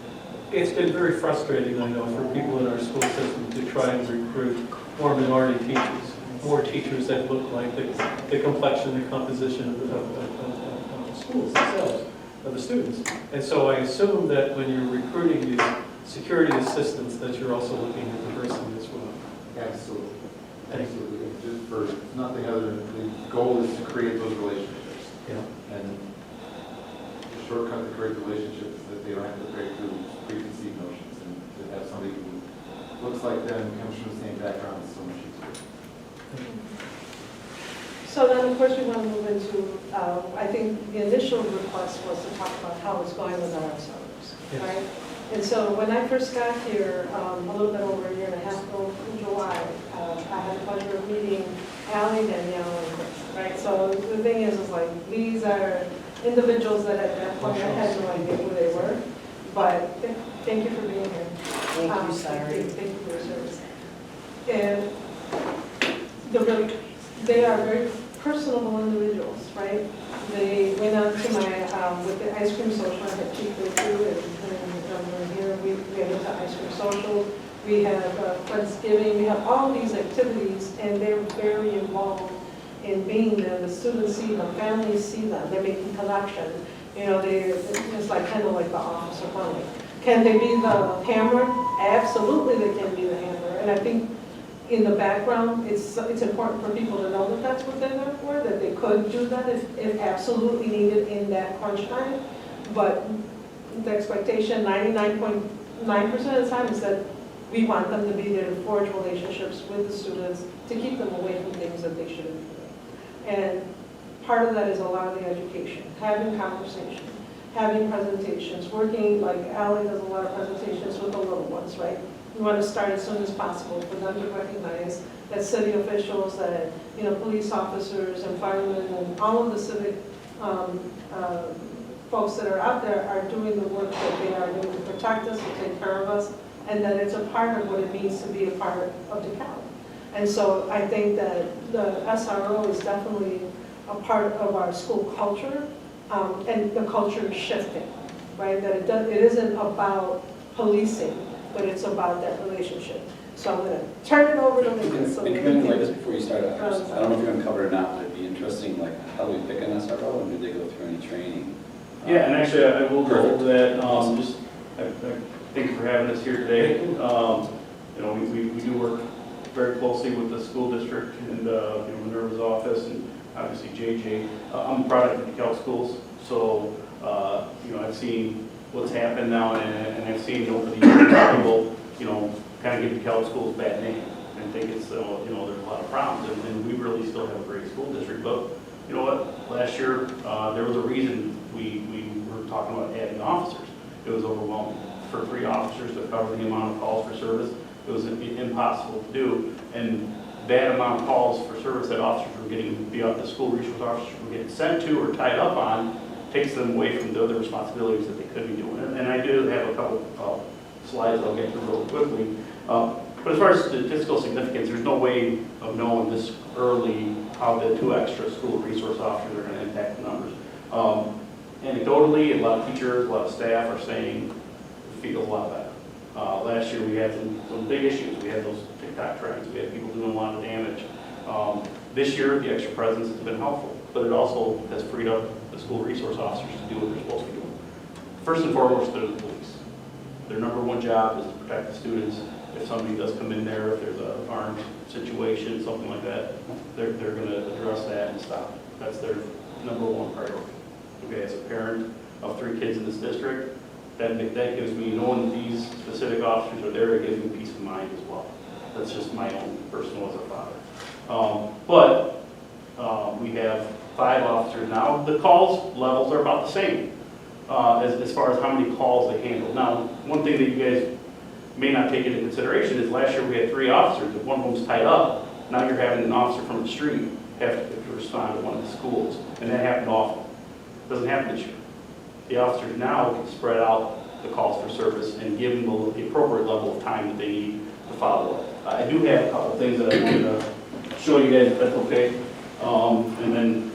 it's been very frustrating, I know, for people in our school system to try and recruit more minority teachers, more teachers that look like the complexion, the composition of the schools themselves, of the students. And so I assume that when you're recruiting these security assistants, that you're also looking at diversity as well. Absolutely. Absolutely. Just for nothing other than the goal is to create those relationships. Yeah. And the shortcut to create relationships is that they don't have to break through preconceived notions, and to have somebody who looks like them, comes from the same background, is so much easier. So then, of course, we want to move into, I think the initial request was to talk about how it's going with our SROs, Yes. right? And so when I first got here, a little bit over a year and a half ago in July, I had the pleasure of meeting Allie, Danielle, and Chris, right? So the thing is like, these are individuals that at that point I had no idea who they were, but thank you for being here. Thank you, sorry. Thank you for your service. And they are very personable individuals, right? They went out to my, with the ice cream social, I had Chief with you, and here we went into ice cream social. We have Friendsgiving, we have all these activities, and they're very involved in being there. The students see them, families see them, they're making connections. It's like kind of like the office of money. Can they be the hammer? Absolutely they can be the hammer. And I think in the background, it's important for people to know that that's what they're there for, that they could do that if absolutely needed in that crunch time. But the expectation, 99.9% of the time, is that we want them to be there to forge relationships with the students to keep them away from things that they shouldn't be doing. And part of that is a lot of the education, having conversation, having presentations, working, like Allie does a lot of presentations with the little ones, right? We want to start as soon as possible for them to recognize that city officials, that police officers and firemen and all of the civic folks that are out there are doing the work that they are doing to protect us, to take care of us, and that it's a part of what it means to be a part of DeKalb. And so I think that the SRO is definitely a part of our school culture, and the culture is shifting. right? That it isn't about policing, but it's about that relationship. So I'm gonna turn it over to Lincoln. So And that come in we like can- this before you start, I don't know if you're gonna cover it or not, but it'd be interesting, like, how do we pick an SRO, and do they go through any training? Yeah, and actually, I will go Perfect. over that, thank you for having us here today. You know, we do work very closely with the school district and, you know, Minerva's office, and obviously JJ. I'm a product of DeKalb schools, so, you know, I've seen what's happened now, and I've seen over the years, people, you know, kind of give DeKalb schools a bad name, and think it's, you know, there's a lot of problems, and we really still have a great school district, but, you know what, last year, there was a reason we were talking about adding officers. It was overwhelming. For 3 officers to cover the amount of calls for service, it was impossible to do, and that amount of calls for service that officers were getting, the school resource officers were getting sent to or tied up on, takes them away from the other responsibilities that they could be doing. And I do have a couple slides I'll get through real quickly. But as far as statistical significance, there's no way of knowing this early how the 2 extra school resource officers are going to impact the numbers. Anecdotally, a lot of teachers, a lot of staff are saying it feels a lot better. Last year we had some big issues. We had those TikTok trends. We had people doing a lot of damage. This year, the extra presence has been helpful, but it also has freed up the school resource officers to do what they're supposed to be doing. First and foremost, they're the police. Their number 1 job is to protect the students. If somebody does come in there, if there's an armed situation, something like that, they're going to address that and stop it. That's their number 1 priority. Okay, as a parent of 3 kids in this district, that gives me, knowing that these specific officers are there, it gives me peace of mind as well. That's just my own personal as a father. But we have 5 officers now. The calls levels are about the same as far as how many calls they handle. Now, one thing that you guys may not take into consideration is last year we had 3 officers. If one of them's tied up, now you're having an officer from the street have to respond to one of the schools. And that happened often. Doesn't happen this year. The officers now can spread out the calls for service and give them the appropriate level of time that they need to follow up. I do have a couple things that I wanted to show you guys, if that's okay, and then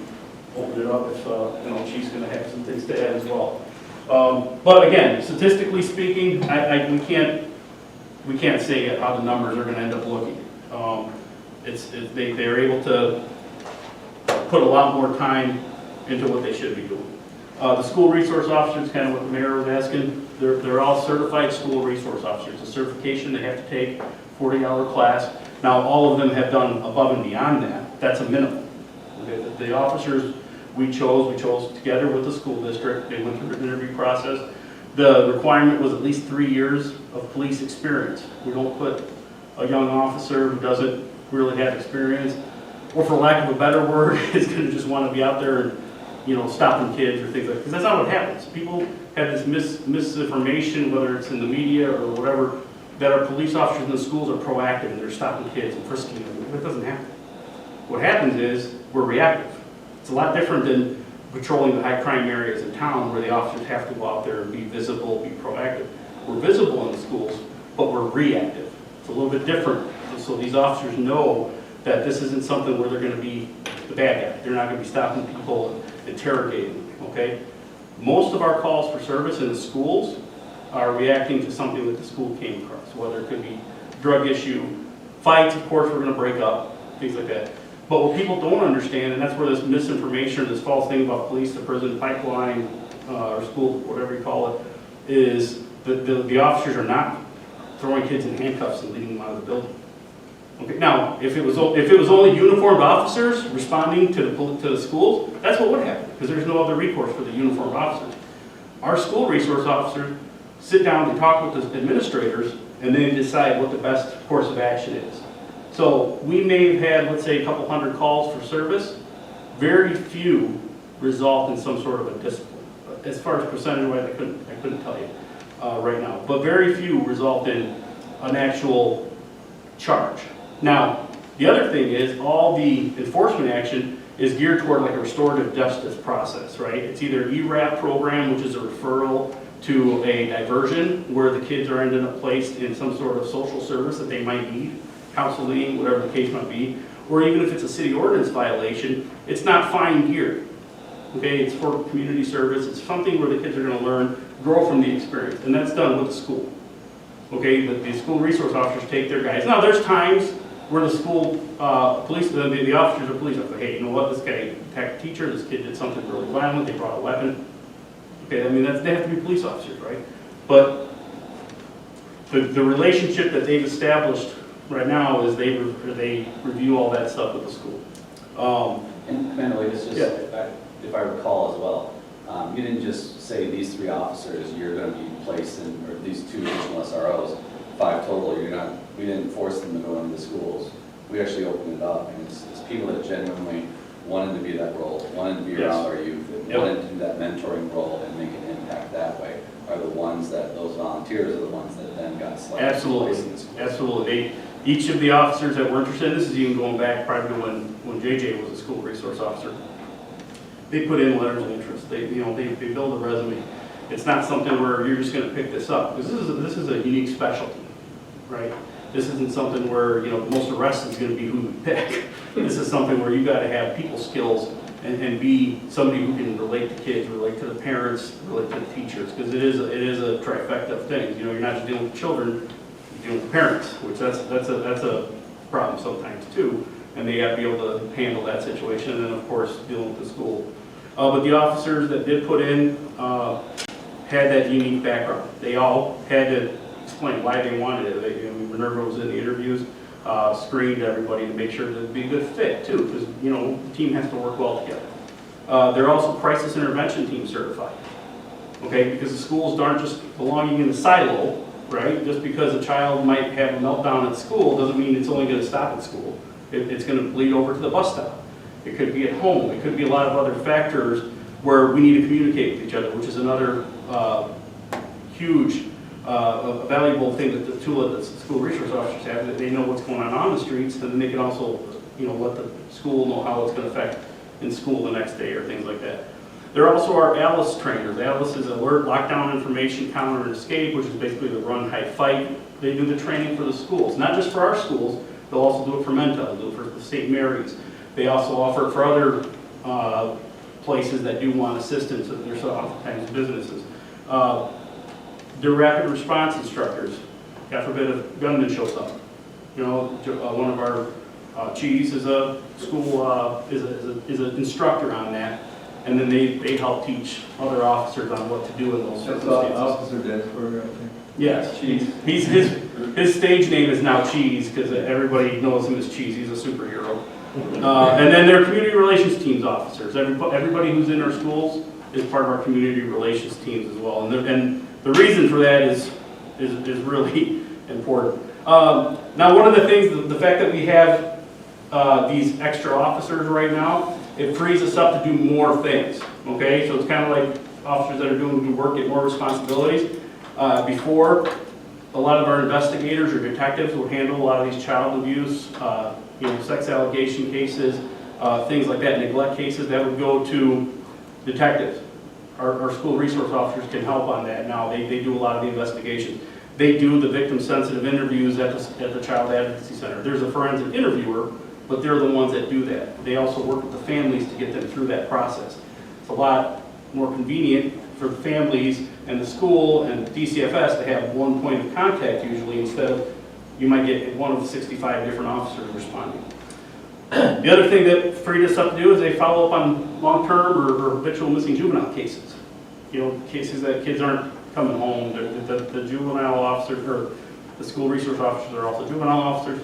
open it up if you know, she's going to have some things to add as well. But again, statistically speaking, we can't say how the numbers are going to end up looking. They're able to put a lot more time into what they should be doing. The school resource officers, kind of what the mayor was asking, they're all certified school resource officers. The certification they have to take, 40-hour class. Now, all of them have done above and beyond that. That's a minimum. Okay? The officers we chose together with the school district. They went through the interview process. The requirement was at least 3 years of police experience. We don't put a young officer who doesn't really have experience, or for lack of a better word, is going to just want to be out there and, you know, stopping kids or things like that. Because that's not what happens. People have this misinformation, whether it's in the media or whatever, that our police officers in the schools are proactive and they're stopping kids and frisking them. That doesn't happen. What happens is we're reactive. It's a lot different than patrolling the high crime areas in town where the officers have to go out there and be visible, be proactive. We're visible in the schools, but we're reactive. It's a little bit different. So these officers know that this isn't something where they're going to be the bad guy. They're not going to be stopping people and interrogating them, okay? Most of our calls for service in the schools are reacting to something that the school came across, whether it could be drug issue, fights, of course, we're going to break up, things like that. But what people don't understand, and that's where this misinformation or this false thing about police to prison pipeline or school, whatever you call it, is that the officers are not throwing kids in handcuffs and leading them out of the building. Okay, now, if it was only uniformed officers responding to the schools, that's what would happen, because there's no other recourse for the uniformed officers. Our school resource officers sit down and talk with the administrators, and then decide what the best course of action is. So we may have had, let's say, a couple hundred calls for service. Very few result in some sort of a discipline. As far as percentage-wise, I couldn't tell you right now. But very few result in an actual charge. Now, the other thing is all the enforcement action is geared toward like a restorative justice process, right? It's either ERAP program, which is a referral to a diversion where the kids are ended up placed in some sort of social service that they might need, counseling, whatever the case might be, or even if it's a city ordinance violation, it's not fine geared. Okay, it's for community service, it's something where the kids are gonna learn, grow from the experience, and that's done with the school. Okay, the school resource officers take their guys. Now, there's times where the school police, the officers or police are like, hey, you know what, this guy attacked a teacher, this kid did something really violent, they brought a weapon. Okay, I mean, they have to be police officers, right? But the relationship that they've established right now is they review all that stuff with the school. And by the way, this just, Yeah. if I recall as well, you didn't just say these 3 officers, you're gonna be placed in, or these 2 additional SROs, 5 total, we didn't force them to go into the schools. We actually opened it up, and it's people that genuinely wanted to be that role, wanted to be around our youth, and Yep. wanted to do that mentoring role and make an impact that way, are the ones that, those volunteers are the ones that then got selected. Absolutely, placed in the schools. absolutely. Each of the officers that were interested, this is even going back probably to when JJ was a school resource officer. They put in letters of interest. They build a resume. It's not something where you're just going to pick this up, because this is a unique specialty, right? This isn't something where, most arrests is going to be who you pick. This is something where you got to have people skills and be somebody who can relate to kids, relate to the parents, relate to the teachers, because it is a trifecta of things. You're not just dealing with children, you're dealing with parents, which that's a problem sometimes too, and they got to be able to handle that situation, and then of course dealing with the school. But the officers that did put in had that unique background. They all had to explain why they wanted it. Minerva was in the interviews, screened everybody to make sure that it'd be a good fit too, because the team has to work well together. They're also crisis intervention team certified. Okay, because the schools aren't just belonging in the silo, right? Just because a child might have a meltdown at school doesn't mean it's only going to stop at school. It's going to bleed over to the bus stop. It could be at home. It could be a lot of other factors where we need to communicate with each other, which is another huge, valuable thing that the tool that the school resource officers have, that they know what's going on the streets, and then they can also, let the school know how it's going to affect in school the next day or things like that. There also are ALICE trainers. ALICE is Alert, Lockdown, Information, Counter, and Escape, which is basically the run, hide, fight. They do the training for the schools, not just for our schools. They'll also do it for Menta, they'll do it for the St. Mary's. They also offer it for other places that do want assistance, and there's oftentimes businesses. They're rapid response instructors. God forbid a gunman shows up. One of our chiefs is a school is an instructor on that, and then they help teach other officers on what to do in those circumstances. That's Officer Desberger, I think. Yes, his stage name is now Cheese, because everybody knows him as Cheese. He's a superhero. And then there are community relations teams officers. Everybody who's in our schools is part of our community relations teams as well. And the reason for that is really important. Now, one of the things, the fact that we have these extra officers right now, it frees us up to do more things. Okay, so it's kind of like officers that are doing good work get more responsibilities. Before, a lot of our investigators or detectives would handle a lot of these child abuse, sex allegation cases, things like that, neglect cases, that would go to detectives. Our school resource officers can help on that now. They do a lot of the investigations. They do the victim-sensitive interviews at the Child Advocacy Center. There's a forensic interviewer, but they're the ones that do that. They also work with the families to get them through that process. It's a lot more convenient for the families and the school and DCFS to have one point of contact usually, instead of, you might get one of 65 different officers responding. The other thing that freed us up to do is they follow up on long-term or habitual missing juvenile cases. Cases that kids aren't coming home. The juvenile officers, or the school resource officers, are also juvenile officers,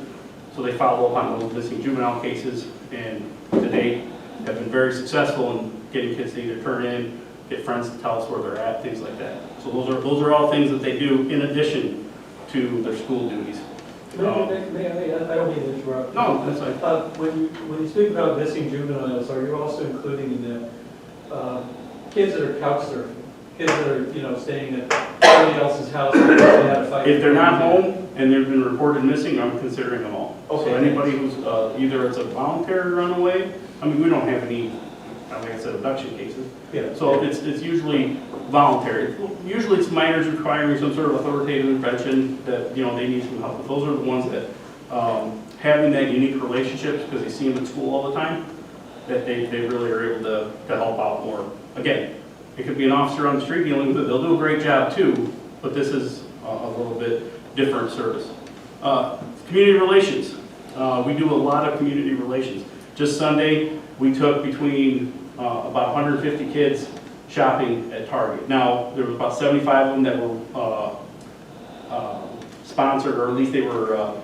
so they follow up on those missing juvenile cases, and to date have been very successful in getting kids to either turn in, get friends to tell us where they're at, things like that. So those are all things that they do in addition to their school duties. I don't mean to interrupt. No, that's fine. When you speak about missing juveniles, are you also including in that kids that are couch surfing? Kids that are, staying at somebody else's house and they had a fight? If they're not home and they've been reported missing, I'm considering them all. Okay. So anybody who's, either it's a voluntary runaway, we don't have any, like I said, abduction cases. Yeah. So it's usually voluntary. Usually it's minors requiring some sort of authoritative intervention that, they need some help. But those are the ones that, having that unique relationships, because they see them at school all the time, that they really are able to help out more. Again, it could be an officer on the street dealing with it, they'll do a great job too, but this is a little bit different service. Community relations. We do a lot of community relations. Just Sunday, we took between about 150 kids shopping at Target. Now, there was about 75 of them that were sponsored, or at least they were,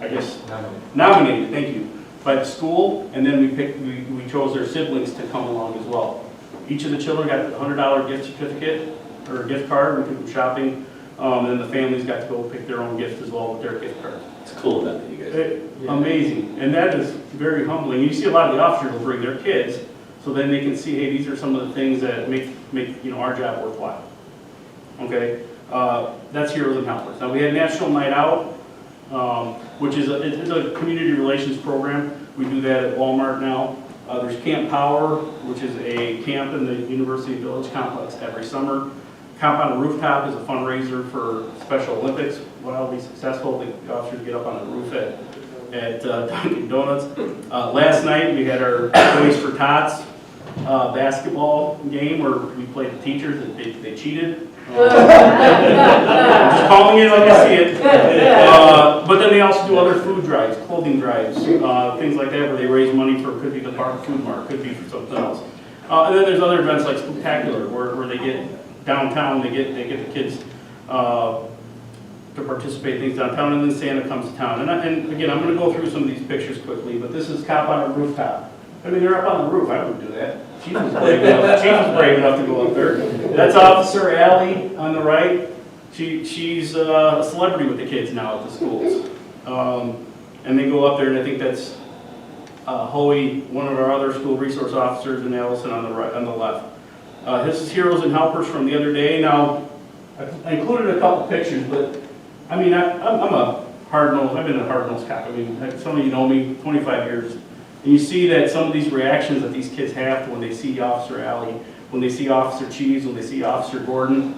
I guess, nominated, thank you, by the school, and then we chose their siblings to come along as well. Each of the children got a $100 gift certificate, or a gift card, we took them shopping, and then the families got to go pick their own gift as well with their gift cards. It's a cool event that you guys do. Amazing, and that is very humbling. You see a lot of the officers will bring their kids, so then they can see, hey, these are some of the things that make our job worthwhile. Okay, that's Heroes and Helpers. Now we had National Night Out, which is it's a community relations program. We do that at Walmart now. There's Camp Power, which is a camp in the University Village complex every summer. Camp on a Rooftop is a fundraiser for Special Olympics. Wildly successful. The officers get up on the roof at Dunkin' Donuts. Last night we had our Toys for Tots basketball game where we played the teachers that they cheated. I'm just calling it like I see it. But then they also do other food drives, clothing drives, things like that where they raise money for, could be the Park Food Mart, could be for something else. And then there's other events like Spooktacular where they get downtown, they get the kids to participate in things downtown, and then Santa comes to town. And again, I'm going to go through some of these pictures quickly, but this is Cop on a Rooftop. I mean, they're up on the roof. I wouldn't do that. She was brave enough to go up there. That's Officer Allie on the right. She's a celebrity with the kids now at the schools. And they go up there, and I think that's Hoey, one of our other school resource officers, and Allison on the right, on the left. This is Heroes and Helpers from the other day. Now, I included a couple pictures, but I mean, I'm a hard-nosed, I've been a hard-nosed cop. I mean, some of you know me, 25 years. And you see that some of these reactions that these kids have when they see Officer Allie, when they see Officer Cheese, when they see Officer Gordon,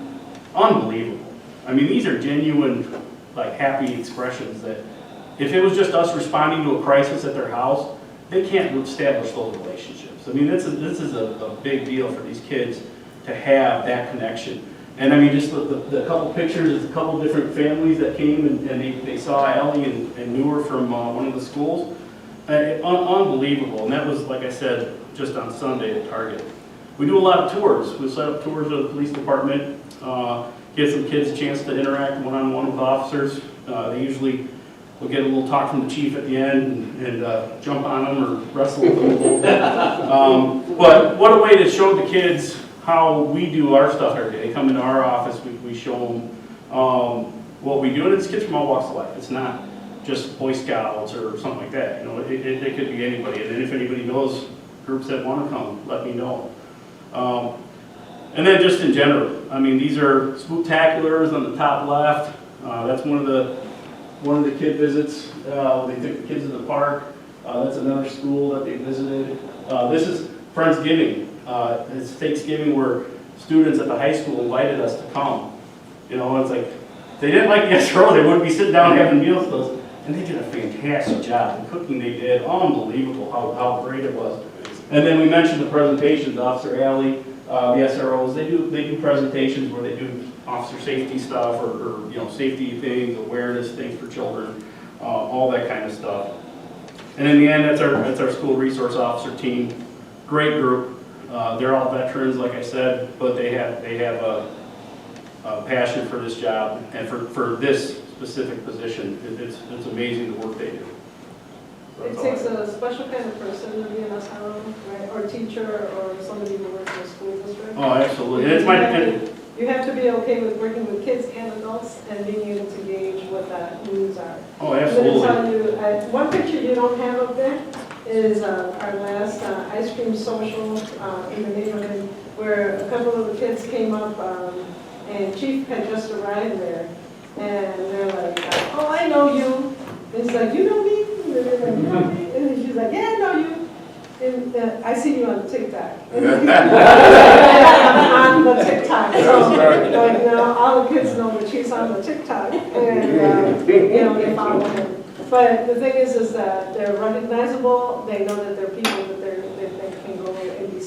unbelievable. I mean, these are genuine, like, happy expressions that if it was just us responding to a crisis at their house, they can't establish those relationships. I mean, this is a big deal for these kids to have that connection. And I mean, just the couple pictures, there's a couple different families that came and they saw Allie and knew her from one of the schools. Unbelievable, and that was, like I said, just on Sunday at Target. We do a lot of tours. We set up tours of the police department, give some kids a chance to interact one-on-one with officers. They usually will get a little talk from the chief at the end and jump on them or wrestle with them a little bit. But what a way to show the kids how we do our stuff every day. They come into our office, we show them what we do, and it's kids from all walks of life. It's not just Boy Scouts or something like that. You know, it could be anybody. And then if anybody knows groups that want to come, let me know. And then just in general, I mean, these are Spooktaculars on the top left. That's one of the kid visits. They took the kids to the park. That's another school that they visited. This is Friendsgiving. It's Thanksgiving where students at the high school invited us to come. You know, it's like, if they didn't like the SRO, they wouldn't be sitting down having meals with us. And they did a fantastic job. The cooking they did, unbelievable how great it was. And then we mentioned the presentations, Officer Allie, the SROs, they do presentations where they do officer safety stuff or you know, safety things, awareness things for children, all that kind of stuff. And in the end, that's our school resource officer team. Great group. They're all veterans, like I said, but they have a passion for this job and for this specific position. It's amazing the work they do. It takes a special kind of person to be an SRO, right? Or teacher or somebody who works in a school district. Oh, absolutely. And it's you have to be okay with working with kids and adults and being able to gauge what the needs are. Oh, absolutely. I'm going to tell you, one picture you don't have up there is our last ice cream social in the neighborhood where a couple of the kids came up and Chief had just arrived there. And they're like, oh, I know you. And he's like, you know me? And they're like, you know me? And she's like, yeah, I know you. And I see you on TikTok. On the TikTok. So, like, you know, all the kids know that she's on the TikTok. And, you know, they follow him. But the thing is that they're recognizable. They know that they're people that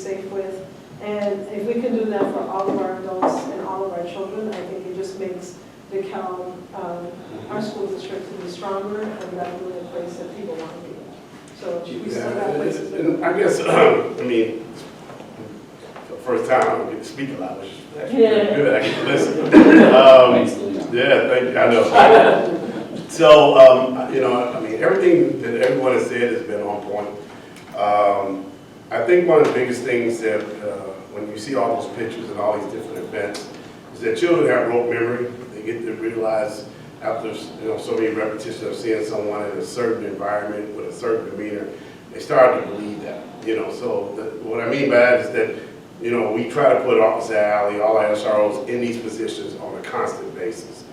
safe with. And if we can do that for all of our adults and all of our children, I think it just makes DeKalb, our school district, to be stronger and definitely a place that people want to be. So we still have places. And I guess, I mean, for the first time, I don't get to speak a lot, which is actually pretty good. I get to listen. Thanks, Leon. Yeah, thank you. I know. So, you know, I mean, everything that everyone has said has been on point. I think one of the biggest things that when you see all those pictures and all these different events is that children have rote memory. They get to realize after so many repetitions of seeing someone in a certain environment with a certain demeanor, they start to believe that. So what I mean by that is that we try to put Officer Alley, all our SROs in these positions on a constant basis,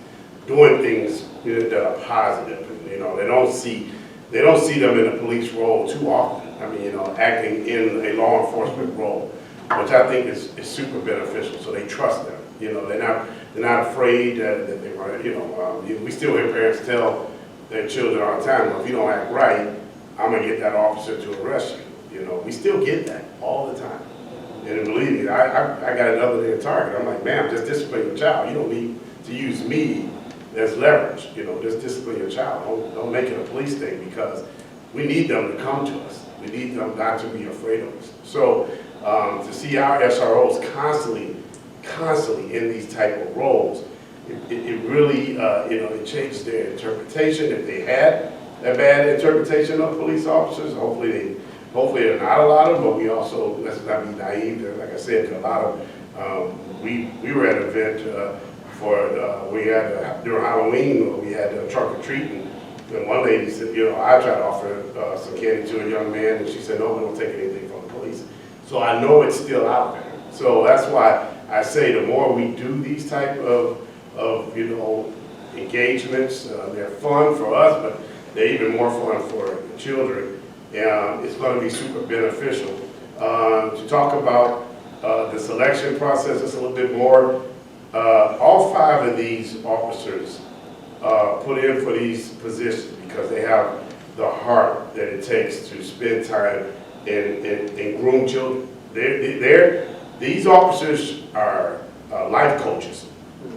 doing things that are positive. They don't see them in a police role too often. I mean, acting in a law enforcement role, which I think is super beneficial. So they trust them. They're not afraid that they're going to. We still hear parents tell their children all the time, well, if you don't act right, I'm going to get that officer to arrest you. We still get that all the time. And believe me, I got another day to target. I'm like, ma'am, just discipline your child. You don't need to use me as leverage. Just discipline your child. Don't make it a police thing, because we need them to come to us. We need them not to be afraid of us. So to see our SROs constantly in these type of roles, it really, it changes their interpretation. If they had a bad interpretation of police officers, hopefully there are not a lot of them, but we also, let's not be naive. Like I said, there are a lot of, we were at an event we had, during Halloween, we had trunk or treating. And one lady said, I tried to offer some candy to a young man, and she said, no, we don't take anything from the police. So I know it's still out there. So that's why I say the more we do these type of engagements, they're fun for us, but they're even more fun for the children. And it's going to be super beneficial. To talk about the selection process just a little bit more, all 5 of these officers put in for these positions because they have the heart that it takes to spend time and groom children. These officers are life coaches.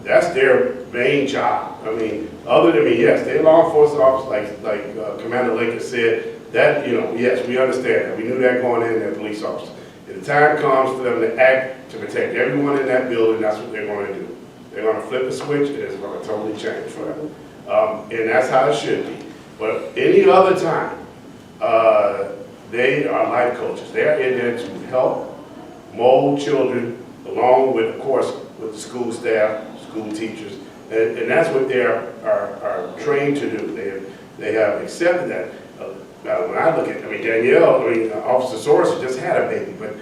That's their main job. I mean, yes, they're law enforcement officers, like Commander Laker said. That, yes, we understand that. We knew that going in, they're police officers. If the time comes for them to act to protect everyone in that building, that's what they're going to do. They're going to flip a switch, and it's going to totally change for them. And that's how it should be. But any other time, they are life coaches. They're in there to help mold children, along with, of course, with the school staff, school teachers, and that's what they are trained to do. They have accepted that. When I look at, Danielle, Officer Soros just had a baby, but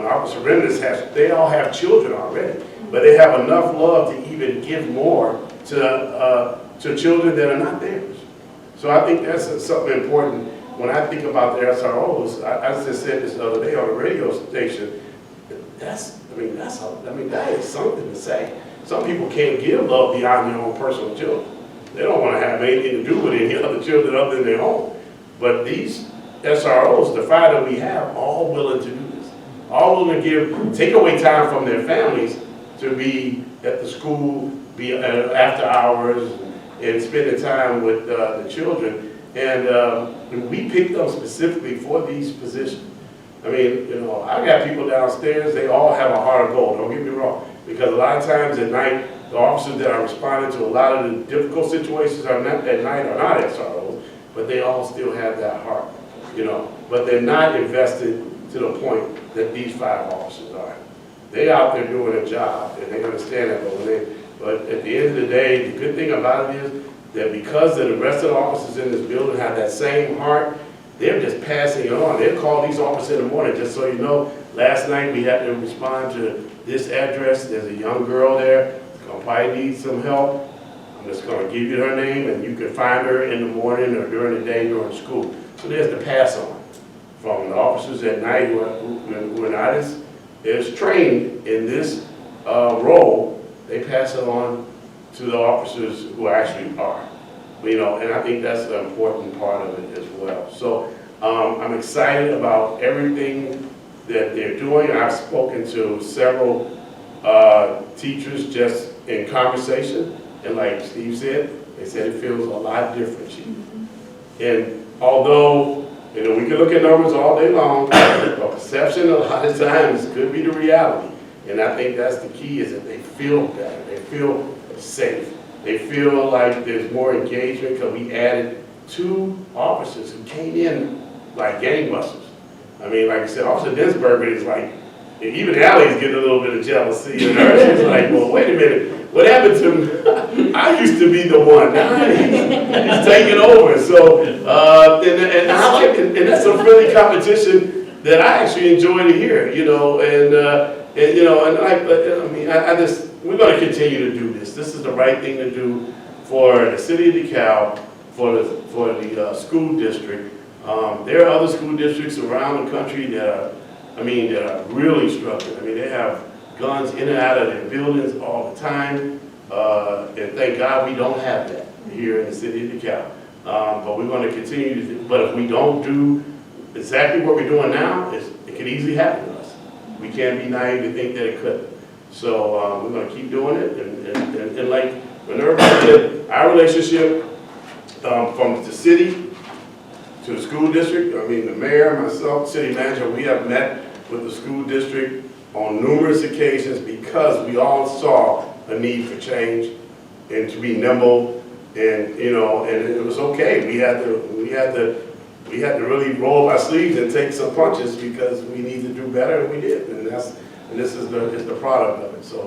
Officer Remnants they all have children already, but they have enough love to even give more to children that are not theirs. So I think that's something important. When I think about the SROs, I just said this the other day on the radio station, that is something to say. Some people can't give love beyond their own personal children. They don't want to have anything to do with any other children other than their own. But these SROs, the 5 that we have, all willing to do this. All willing to take away time from their families to be at the school, be after hours, and spending time with the children. And we picked them specifically for these positions. I got people downstairs, they all have a heart of gold, don't get me wrong. Because a lot of times at night, the officers that are responding to a lot of the difficult situations at night are not SROs, but they all still have that heart, But they're not invested to the point that these 5 officers are. They're out there doing a job, and they understand that. But at the end of the day, the good thing about it is that because the rest of the officers in this building have that same heart, they're just passing it on. They'll call these officers in the morning, just so you know, last night we had to respond to this address. There's a young girl there. Probably need some help. I'm just going to give you her name, and you can find her in the morning or during the day during school. So there's the pass on from the officers at night who are not as trained in this role. They pass it on to the officers who actually are. And I think that's an important part of it as well. So I'm excited about everything that they're doing. I've spoken to several teachers just in conversation, and like Steve said, they said it feels a lot different, Chief. And although, you know, we can look at numbers all day long, but perception a lot of times could be the reality. And I think that's the key, is that they feel better, they feel safe, they feel like there's more engagement, because we added 2 officers who came in like gangbusters. I mean, like I said, Officer Dinsberger is like, even Allie's getting a little bit of jealousy in her. She's like, well, wait a minute, what happened to me? I used to be the one, now he's taking over. So, and that's a really competition that I actually enjoy to hear, you know, and you know, and I mean, we're going to continue to do this. This is the right thing to do for the city of DeKalb, for the school district. There are other school districts around the country that are, that are really struggling. I mean, they have guns in and out of their buildings all the time. And thank God we don't have that here in the city of DeKalb. But we're going to continue to do, but if we don't do exactly what we're doing now, it could easily happen to us. We can't be naive to think that it couldn't. So we're going to keep doing it. And like Minerva said, our relationship from the city to the school district, I mean, the mayor, myself, city manager, we have met with the school district on numerous occasions because we all saw a need for change and to be nimble, and you know, and it was okay. We had to really roll up our sleeves and take some punches because we need to do better, and we did. And this is the product of it. So,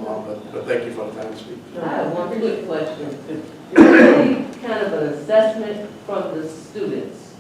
but thank you for the time to speak. I have one quick question. Is there any kind of an assessment from the students?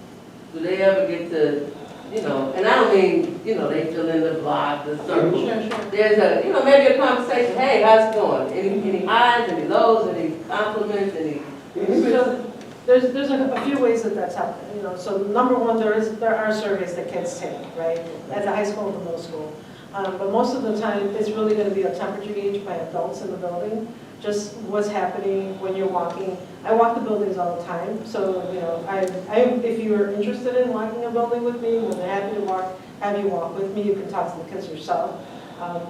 Do they ever get to, you know, and I don't mean, you know, they fill in the block, the circle. Sure. There's a, you know, maybe a conversation, hey, how's it going? Any highs, any lows, any compliments, any? So there's a few ways that that's happening, you know. So number one, there are surveys that kids take, right, at the high school and the middle school. But most of the time, it's really going to be a temperature gauge by adults in the building, just what's happening when you're walking. I walk the buildings all the time, so you know, if you're interested in walking a building with me, when they're happy to have you walk with me, you can talk to the kids yourself.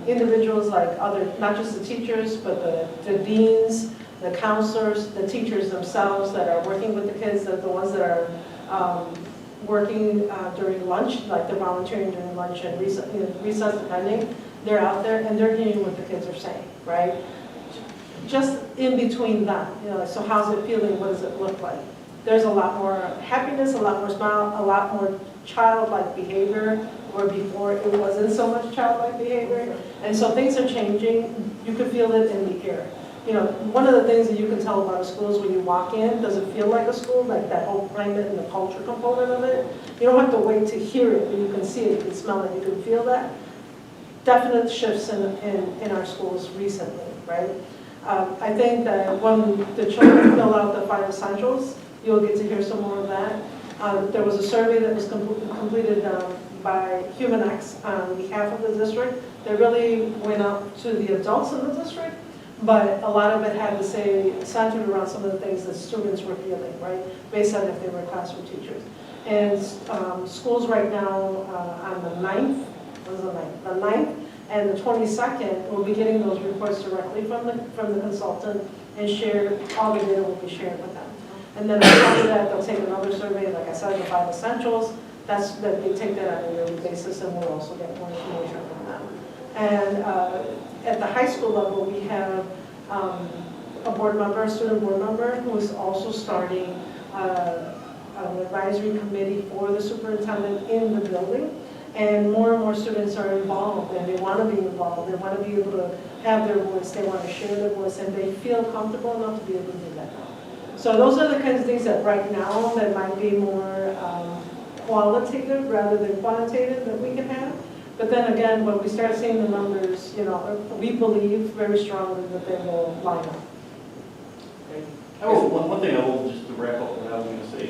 Individuals like not just the teachers, but the deans, the counselors, the teachers themselves that are working with the kids, the ones that are working during lunch, like they're volunteering during lunch and recess depending, they're out there and they're hearing what the kids are saying, right? Just in between that, you know, so how's it feeling, what does it look like? There's a lot more happiness, a lot more smile, a lot more childlike behavior, where before it wasn't so much childlike behavior. And so things are changing, you could feel it in the air. You know, one of the things that you can tell about a school is when you walk in, does it feel like a school, like that whole climate and the culture component of it? You don't have to wait to hear it, but you can see it, you can smell it, you can feel that. Definite shifts in our schools recently, right? I think that when the children fill out the 5 essentials, you'll get to hear some more of that. There was a survey that was completed by HumanX on behalf of the district. They really went out to the adults in the district, but a lot of it had to say, centered around some of the things that students were feeling, right? Based on if they were classroom teachers. And schools right now on the 9th, the 9th and the 22nd, will be getting those reports directly from the consultant and share, all the data will be shared with them. And then after that, they'll take another survey, like I said, the 5 essentials. That they take that on a yearly basis, and we'll also get more information from them. And at the high school level, we have a board member, a student board member, who is also starting an advisory committee for the superintendent in the building. And more students are involved, and they want to be involved. They want to be able to have their voice. They want to share their voice, and they feel comfortable enough to be able to do that now. So those are the kinds of things that right now that might be more qualitative rather than quantitative that we can have. But then again, when we start seeing the numbers, you know, we believe very strongly that they will line up. One thing I will, just to wrap up what I was going to say,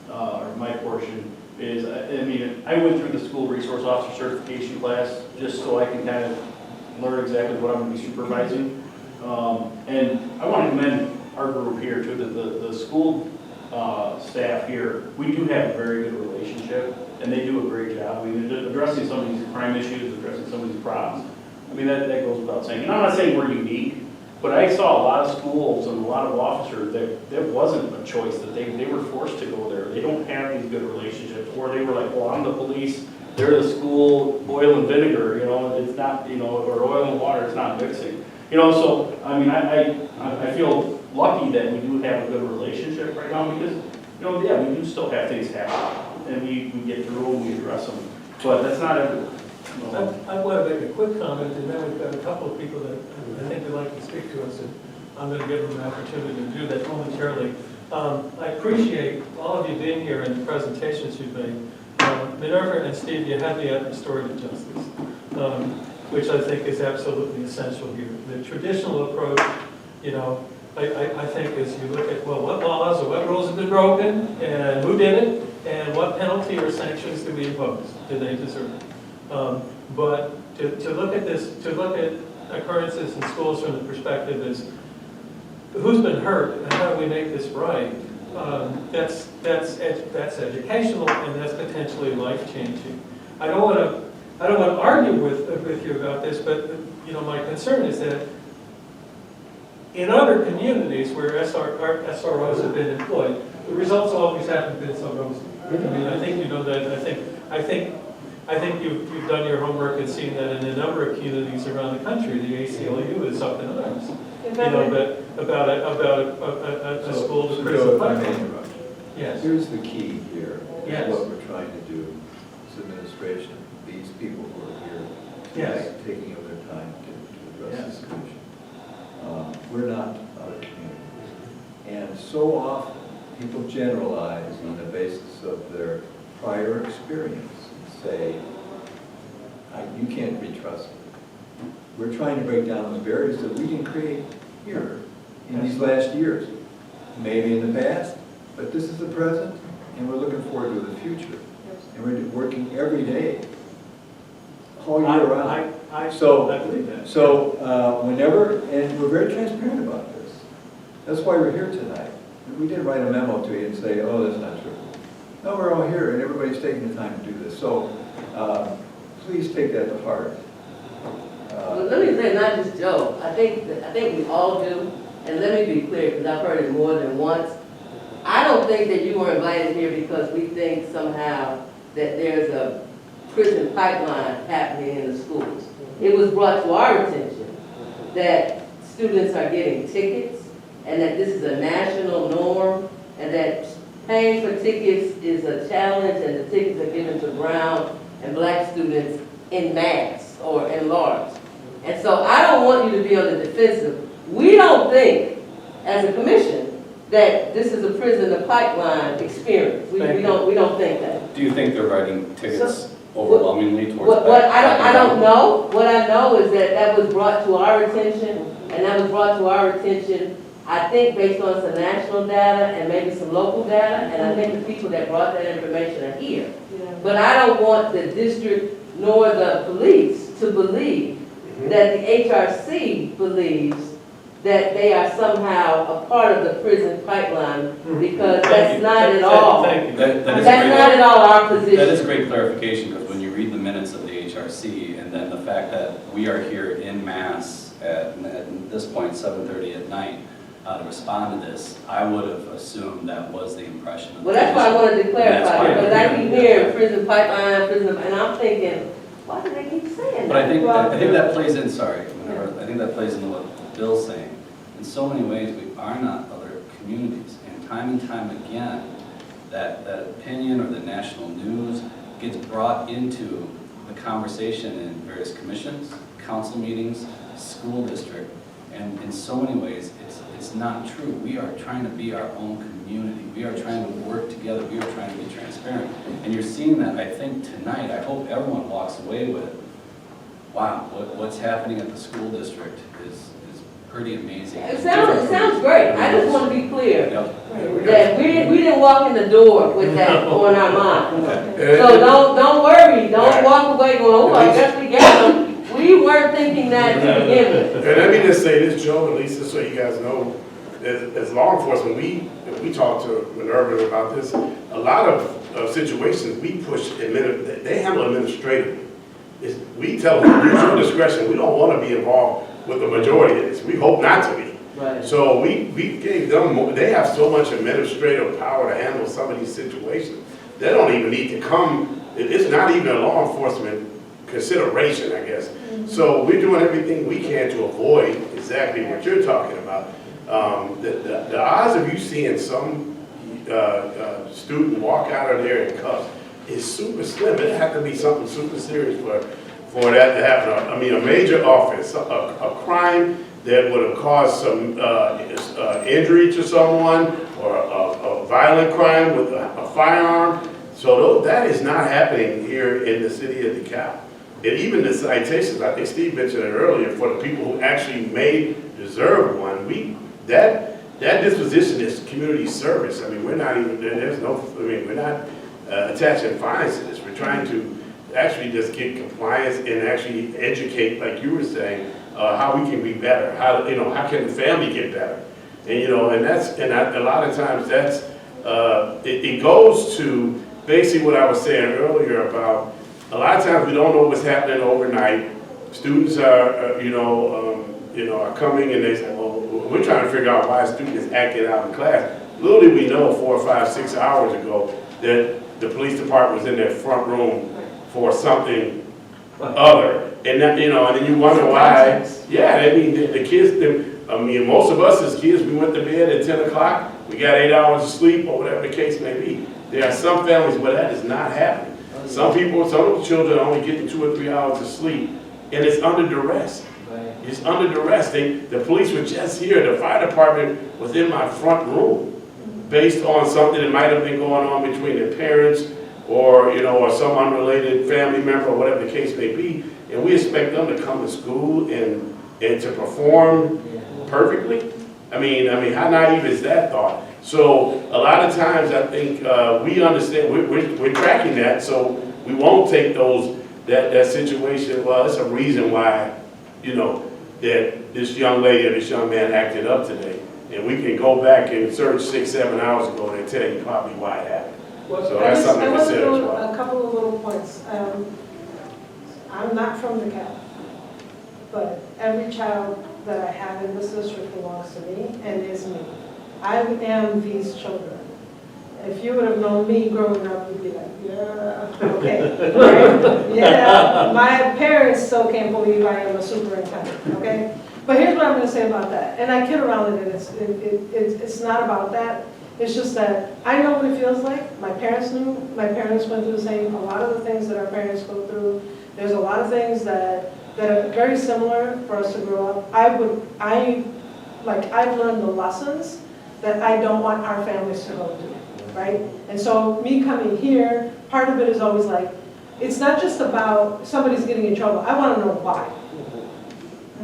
or my portion, is, I went through the school resource officer certification class just so I can kind of learn exactly what I'm going to be supervising. And I want to commend our group here too, the school staff here, we do have a very good relationship, and they do a great job. I mean, addressing some of these crime issues, addressing some of these problems. I mean, that goes without saying. And I'm not saying we're unique, but I saw a lot of schools and a lot of officers that wasn't a choice, that they were forced to go there. They don't have these good relationships, or they were like, well, I'm the police, they're the school, oil and vinegar, you know, it's not, you know, or oil and water, it's not mixing. You know, so, I mean, I feel lucky that we do have a good relationship right now, because, you know, yeah, we do still have things happen, and we get through them, we address them, but that's not everyone. You know. I want to make a quick comment, and then we've got a couple of people that I think would like to speak to us, and I'm going to give them an opportunity to do that momentarily. I appreciate all of you being here and the presentations you've made. Minerva and Steve, you had the restorative justice, which I think is absolutely essential here. The traditional approach, you know, I think is you look at, well, what laws or what rules have been broken, and who did it, and what penalty or sanctions do we impose? Do they deserve it? But to look at this, to look at occurrences in schools from the perspective is, who's been hurt and how do we make this right? That's educational, and that's potentially life-changing. I don't want to argue with you about this, but you know, my concern is that in other communities where SROs have been employed, the results always haven't been so rosy. I mean, I think you know that. I think you've done your homework and seen that in a number of communities around the country, the ACLU is up in arms. You know, but about a school to prison pipeline. Yes. Here's the key here. Yes. What we're trying to do as administration, these people who are here tonight, Yes. taking up their time to address Yes. this commission. We're not other communities. And so often, people generalize on the basis of their prior experience and say, you can't be trusted. We're trying to break down those barriers that we didn't create here in these last years. Maybe in the past, but this is the present, and we're looking forward to the future. And we're working every day, all year round. I So, believe that. So whenever, and we're very transparent about this. That's why we're here tonight. We didn't write a memo to you and say, oh, that's not true. No, we're all here, and everybody's taking the time to do this. So please take that to heart. Well, let me say, not just Joe, I think we all do, and let me be clear, because I've heard it more than once. I don't think that you were invited here because we think somehow that there's a prison pipeline happening in the schools. It was brought to our attention that students are getting tickets, and that this is a national norm, and that paying for tickets is a challenge, and the tickets are given to brown and black students in mass or in large. And so I don't want you to be on the defensive. We don't think, as a commission, that this is a prison, a pipeline experience. We don't think that. Do you think they're writing tickets overwhelmingly towards I don't know. What I know is that was brought to our attention, and that was brought to our attention, I think, based on some national data and maybe some local data, and I think the people that brought that information are here. Yeah. But I don't want the district nor the police to believe that the HRC believes that they are somehow a part of the prison pipeline, because that's not at all. Thank you. That's not at all our position. That is great clarification, because when you read the minutes of the HRC, and then the fact that we are here in mass at this point, 7:30 at night, to respond to this, I would have assumed that was the impression of the Well, that's why I wanted to clarify, why- because I keep hearing prison pipeline, and I'm thinking, why do they keep saying that? But I think that plays in, I think that plays into what Bill's saying. In so many ways, we are not other communities, and time again, that opinion or the national news gets brought into the conversation in various commissions, council meetings, school district, and in so many ways, it's not true. We are trying to be our own community. We are trying to work together. We are trying to be transparent. And you're seeing that, I think, tonight. I hope everyone walks away with, wow, what's happening at the school district is pretty amazing. It sounds great. I just want to be clear Yep. that we didn't walk in the door with that on our mind. Okay. So don't worry. Don't walk away going, oh, I guess we got them. We weren't thinking that to begin with. And let me just say this, Joe and Lisa, so you guys know, as law enforcement, we talk to Minerva about this, a lot of situations we push, they handle administratively. We tell them, use your discretion, we don't want to be involved with the majority of this, we hope not to be. Right. So we gave them, they have so much administrative power to handle some of these situations. They don't even need to come, it's not even a law enforcement consideration, I guess. So we're doing everything we can to avoid exactly what you're talking about. The odds of you seeing some student walk out of there in cuffs is super slim. It'd have to be something super serious for that to happen. I mean, a major offense, a crime that would have caused some injury to someone, or a violent crime with a firearm. So that is not happening here in the city of DeKalb. And even the citations, I think Steve mentioned it earlier, for the people who actually may deserve one, that disposition is community service. I mean, we're not even, we're not attaching fines to this. We're trying to actually just get compliance and actually educate, like you were saying, how we can be better, how can the family get better? And, a lot of times that's, it goes to basically what I was saying earlier about, a lot of times we don't know what's happening overnight. Students are, are coming and they say, well, we're trying to figure out why a student is acting out in class. Little did we know 4, 5, 6 hours ago that the police department was in their front room for something other. And that, and then you wonder why. Yeah, I mean, the kids, most of us as kids, we went to bed at 10 o'clock, we got 8 hours of sleep or whatever the case may be. There are some families where that is not happening. Some of the children are only getting 2 or 3 hours of sleep, and it's under duress. It's under duress. The police were just here. The fire department was in my front room based on something that might have been going on between their parents or some unrelated family member or whatever the case may be. And we expect them to come to school and to perform perfectly. I mean, how naive is that thought? So a lot of times I think we understand, we're tracking that, so we won't take that situation, well, it's a reason why, that this young lady or this young man acted up today. And we can go back and search 6, 7 hours ago and tell you probably why it happened. So that's something to consider as well. A couple of little points. I'm not from DeKalb, but every child that I have in this district belongs to me and is me. I am these children. If you would have known me growing up, you'd be like, yeah, okay, right? Yeah, my parents still can't believe I am a superintendent, okay? But here's what I'm going to say about that, and I kid around it, it's not about that. It's just that I know what it feels like. My parents knew. My parents went through the same, a lot of the things that our parents go through. There's a lot of things that are very similar for us to grow up. I've learned the lessons that I don't want our families to go through, right? And so me coming here, part of it is always like, it's not just about somebody's getting in trouble. I want to know why.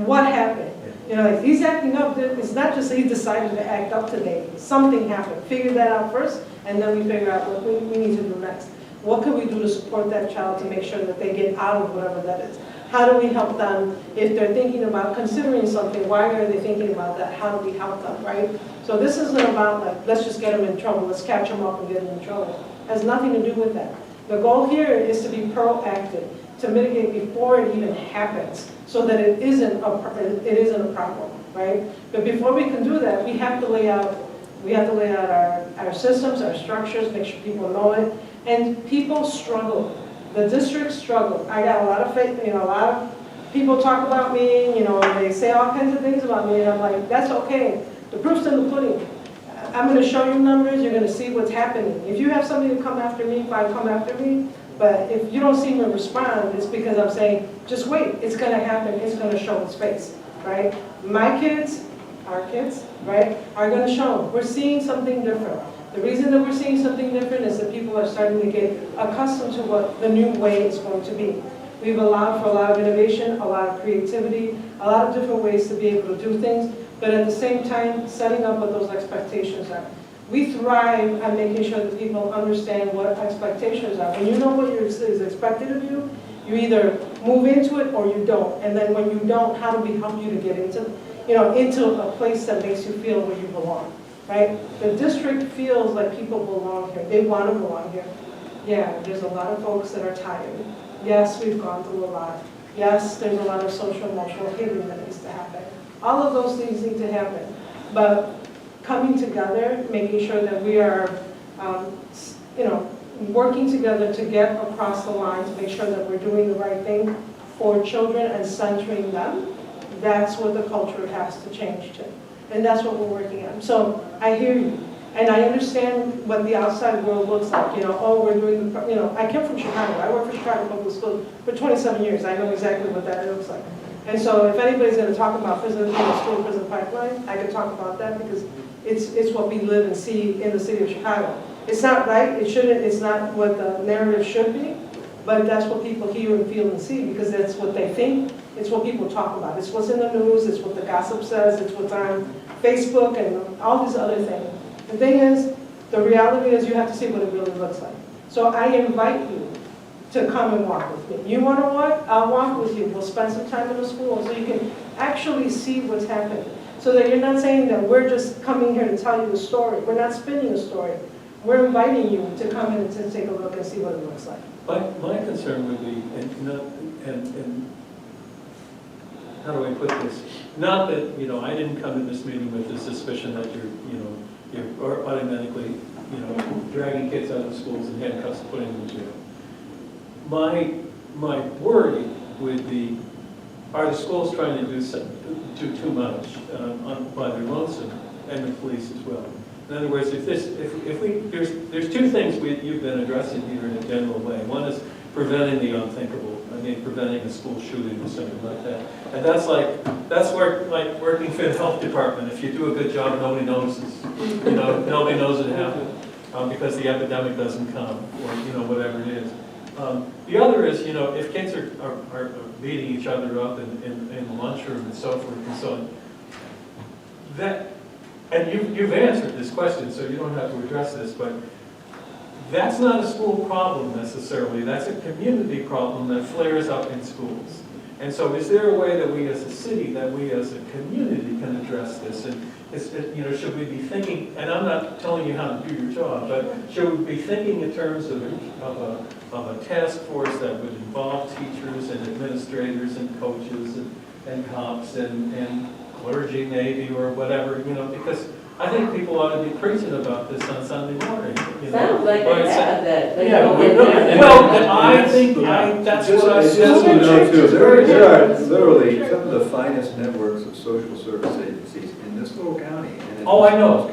What happened? If he's acting up, it's not just that he decided to act up today. Something happened. Figure that out first, and then we figure out what we need to do next. What can we do to support that child to make sure that they get out of whatever that is? How do we help them if they're thinking about considering something? Why are they thinking about that? How do we help them, right? So this isn't about like, let's just get them in trouble. Let's catch them up and get them in trouble. It has nothing to do with that. The goal here is to be proactive, to mitigate before it even happens, so that it isn't a problem, right? But before we can do that, we have to lay out our systems, our structures, make sure people know it. And people struggle. The district struggled. I got a lot of faith, a lot of people talk about me, and they say all kinds of things about me, and I'm like, that's okay. The proof's in the pudding. I'm going to show you numbers, you're going to see what's happening. If you have somebody to come after me, fine, come after me. But if you don't see me respond, it's because I'm saying, just wait, it's going to happen, it's going to show its face, right? My kids, our kids, right, are going to show. We're seeing something different. The reason that we're seeing something different is that people are starting to get accustomed to what the new way is going to be. We've allowed for a lot of innovation, a lot of creativity, a lot of different ways to be able to do things, but at the same time, setting up what those expectations are. We thrive on making sure that people understand what expectations are. When you know what is expected of you, you either move into it or you don't. And then when you don't, how do we help you to get into a place that makes you feel where you belong, right? The district feels like people belong here. They want to belong here. Yeah, there's a lot of folks that are tired. Yes, we've gone through a lot. Yes, there's a lot of social emotional healing that needs to happen. All of those things need to happen. But coming together, making sure that we are, working together to get across the line, to make sure that we're doing the right thing for children and centering them, that's what the culture has to change to. And that's what we're working on. So I hear you. And I understand what the outside world looks like, we're doing, I came from Chicago. I worked for Chicago Public Schools for 27 years. I know exactly what that looks like. And so if anybody's going to talk about school prison pipeline, I could talk about that because it's what we live and see in the city of Chicago. It's not right, it's not what the narrative should be, but that's what people hear and feel and see because that's what they think, it's what people talk about. It's what's in the news, it's what the gossip says, it's what's on Facebook and all these other things. The thing is, the reality is you have to see what it really looks like. So I invite you to come and walk with me. You want to walk? I'll walk with you. We'll spend some time in the school so you can actually see what's happening. So that you're not saying that we're just coming here to tell you a story. We're not spinning a story. We're inviting you to come in and to take a look and see what it looks like. My concern would be, and how do I put this? Not that, I didn't come to this meeting with the suspicion that you're automatically, dragging kids out of schools and handcuffs and putting them in jail. My worry would be, are the schools trying to do too much by their lonesome, and the police as well? In other words, there's two things you've been addressing here in a general way. One is preventing the unthinkable. Preventing a school shooting or something like that. And that's like working for the health department. If you do a good job, nobody notices. Nobody knows it happened because the epidemic doesn't come, or whatever it is. The other is, if kids are beating each other up in the lunchroom and so forth and so on, and you've answered this question, so you don't have to address this, but that's not a school problem necessarily. That's a community problem that flares up in schools. And so is there a way that we as a city, that we as a community can address this? And should we be thinking, and I'm not telling you how to do your job, but should we be thinking in terms of a task force that would involve teachers and administrators and coaches and cops and clergy maybe, or whatever, because I think people ought to be preaching about this on Sunday morning. Sounds like they have that. I think that's what I said. There are literally some of the finest networks of social service agencies in this little county. Oh, I know.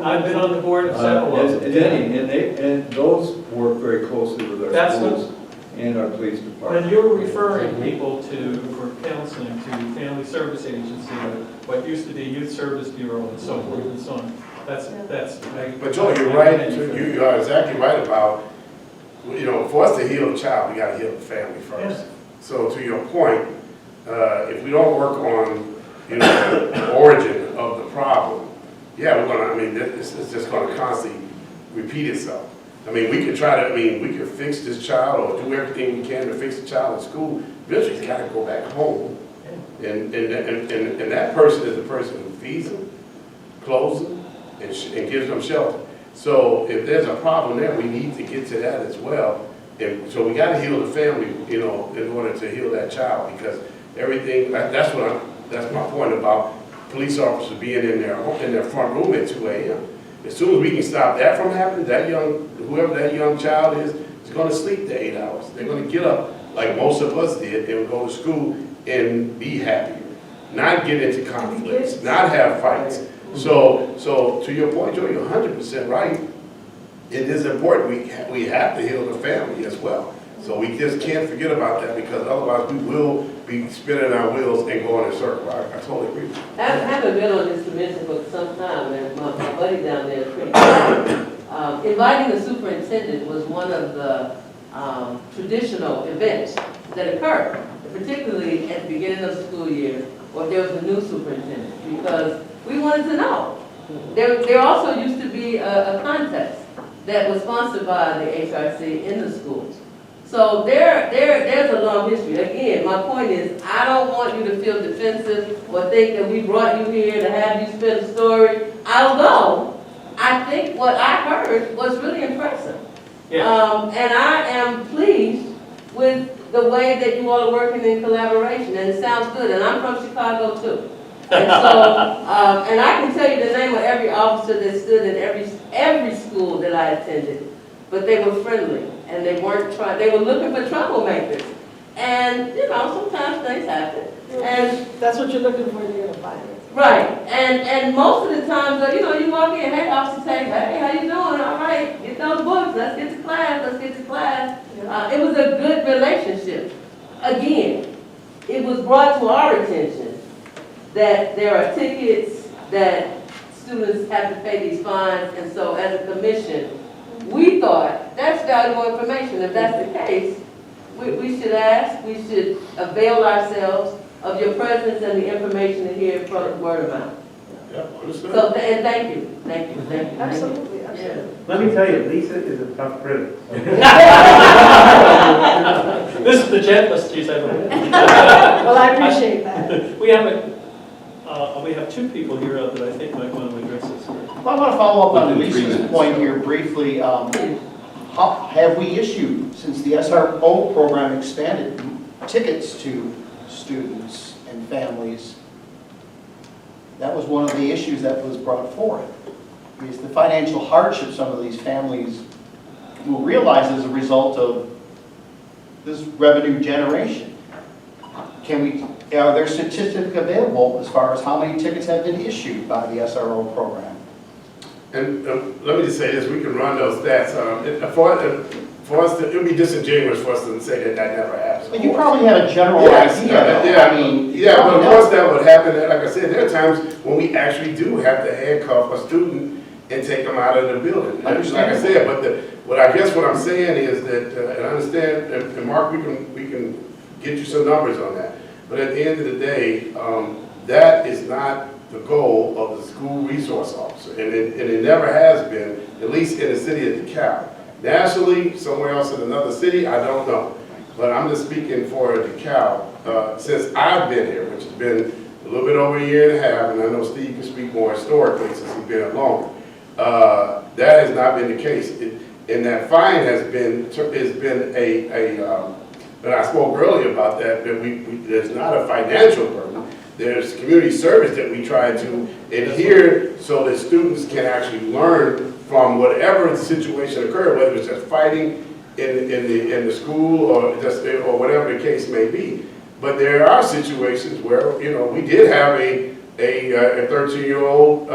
I've been on the board of several of them. And those work very closely with our schools and our police department. When you're referring people for counseling to family service agency, what used to be youth service bureau and so forth and so on, that's. But Joe, you're right. You are exactly right about, for us to heal the child, we got to heal the family first. Yes. So to your point, if we don't work on, the origin of the problem, it's just going to constantly repeat itself. We could we could fix this child or do everything we can to fix the child in school. Eventually, he's got to go back home. And that person is the person who feeds them, clothes them, and gives them shelter. So if there's a problem there, we need to get to that as well. And so we got to heal the family, in order to heal that child, because everything, that's my point about police officers being in their front room at 2 a.m. As soon as we can stop that from happening, whoever that young child is going to sleep the 8 hours. They're going to get up like most of us did and go to school and be happier, not get into conflicts, not have fights. So to your point, Joe, you're 100% right. It is important. We have to heal the family as well. So we just can't forget about that, because otherwise we will be spinning our wheels and going in a circle. I totally agree. I haven't been on this commission for some time, and my buddy down there is pretty good. Inviting the superintendent was one of the traditional events that occurred, particularly at the beginning of the school year, or if there was a new superintendent, because we wanted to know. There also used to be a contest that was sponsored by the HRC in the schools. So there's a long history. Again, my point is, I don't want you to feel defensive or think that we brought you here to have you spin a story. Although, I think what I heard was really impressive. And I am pleased with the way that you all are working in collaboration, and it sounds good. And I'm from Chicago too. And so, and I can tell you the name of every officer that stood in every school that I attended, but they were friendly, and they weren't trying, they were looking for troublemakers. And, you know, sometimes things happen. And That's what you're looking for, you're gonna find it. right, and most of the times, you know, you walk in, hey, officer, say, hey, how you doing? All right, get those books, let's get to class, let's get to class. It was a good relationship. Again, it was brought to our attention that there are tickets, that students have to pay these fines, and so as a commission, we thought that's valuable information. If that's the case, we should ask, we should avail ourselves of your presence and the information to hear from word of mouth. Yeah, understood. So, and thank you. Absolutely, absolutely. Let me tell you, Lisa is a tough critic. This is the gentlest she's ever been. Well, I appreciate that. We have two people here that I think might want to address this. Well, I want to follow up on Within 3 Lisa's minutes. point here briefly. Have we issued, since the SRO program expanded, tickets to students and families? That was one of the issues that was brought forth, is the financial hardship some of these families will realize as a result of this revenue generation. Are there statistics available as far as how many tickets have been issued by the SRO program? And let me just say this, we can run those stats. For us, it would be disingenuous for us to say that that never happens. But you probably have a general Yes, idea, though. yeah, I mean, you yeah, but probably of know. course that would happen. Like I said, there are times when we actually do have to handcuff a student and take them out of the building. Like I said, but what I'm saying is that, and I understand, and Mark, we can get you some numbers on that. But at the end of the day, that is not the goal of the school resource officer, and it never has been, at least in the city of DeKalb. Nationally, somewhere else in another city, I don't know. But I'm just speaking for DeKalb. Since I've been here, which has been a little bit over a year and a half, and I know Steve can speak more historically since he's been here longer, that has not been the case. And that fine has been and I spoke earlier about that there's not a financial burden. There's community service that we try to adhere so that students can actually learn from whatever situation occurred, whether it's just fighting in the school or whatever the case may be. But there are situations where, you know, we did have a 13-year-old,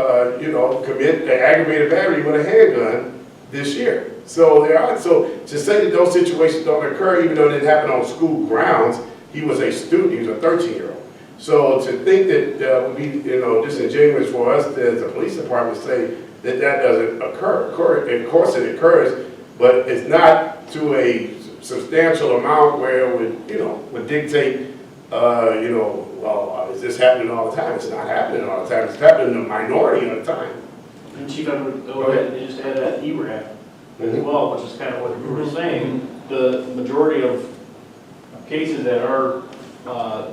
commit an aggravated battery with a handgun this year. So to say that those situations don't occur, even though it didn't happen on school grounds, he was a student, he was a 13-year-old. So to think that would be, disingenuous for us as a police department to say that doesn't occur. Of course it occurs, but it's not to a substantial amount where it would dictate, is this happening all the time? It's not happening all the time. It's happening in the minority of the time. And Chief, I would go ahead and just add that ERAP as well, which is kind of what you were saying. The majority of cases that are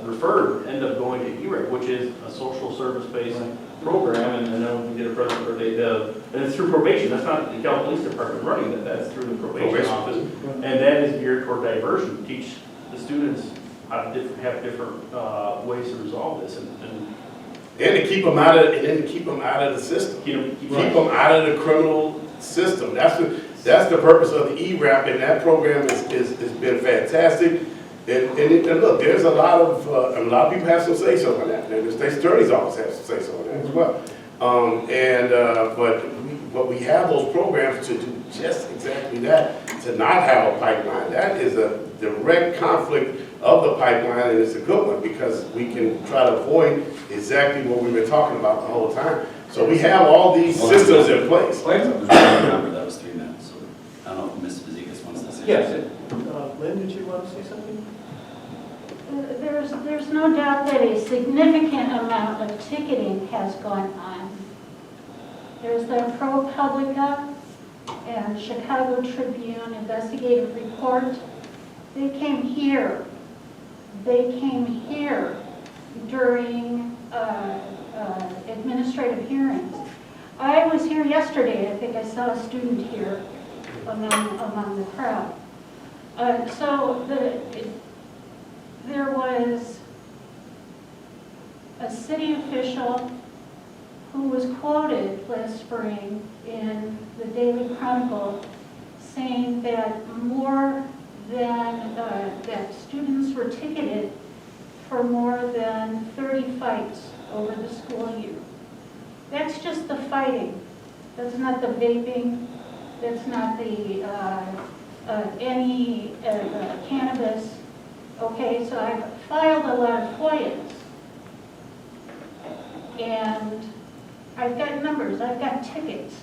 referred end up going to ERAP, which is a social service-based program, and then we did a present birthday, and it's through probation. That's not the DeKalb Police Department running that. That's through the probation office, and that is geared toward diversion. Teach the students how to have different ways to resolve this, and to keep them out of the system. Keep them out of the criminal system. That's the purpose of the ERAP, and that program has been fantastic. And look, there's a lot of people have some say so on that. And the state attorney's office has some say so on that as well. But we have those programs to do just exactly that, to not have a pipeline. That is a direct conflict of the pipeline, and it's a good one because we can try to avoid exactly what we've been talking about the whole time. So we have all these systems in place. That was 3 minutes. So I don't know if Ms. Fazekas wants to say Yes. Lynn, did you want to say something? There's no doubt that a significant amount of ticketing has gone on. There's the ProPublica and Chicago Tribune investigative report They came here. They came here during administrative hearings. I was here yesterday. I think I saw a student here among the crowd. There was a city official who was quoted last spring in the Daily Chronicle saying that that students were ticketed for more than 30 fights over the school year. That's just the fighting. That's not the vaping. That's not the any cannabis. Okay, so I've filed a lot of FOIAs, and I've got numbers. I've got tickets.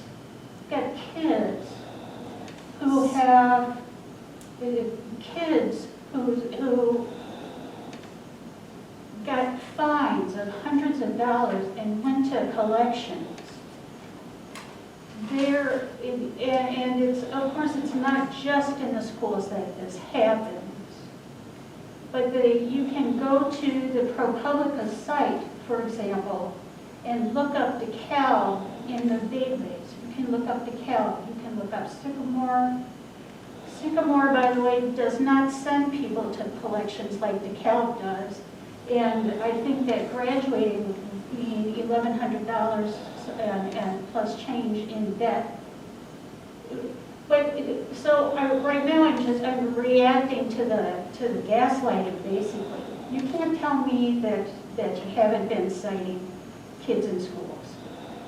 I've got kids who have who got fines of hundreds of dollars and went to collections. And it's, of course, it's not just in the schools that this happens, but you can go to the ProPublica site, for example, and look up DeKalb in the database. You can look up DeKalb. You can look up Sycamore. Sycamore, by the way, does not send people to collections like DeKalb does. And I think that graduating would mean $1,100 and plus change in debt. But so right now I'm reacting to the gaslighting basically. You can't tell me that you haven't been citing kids in schools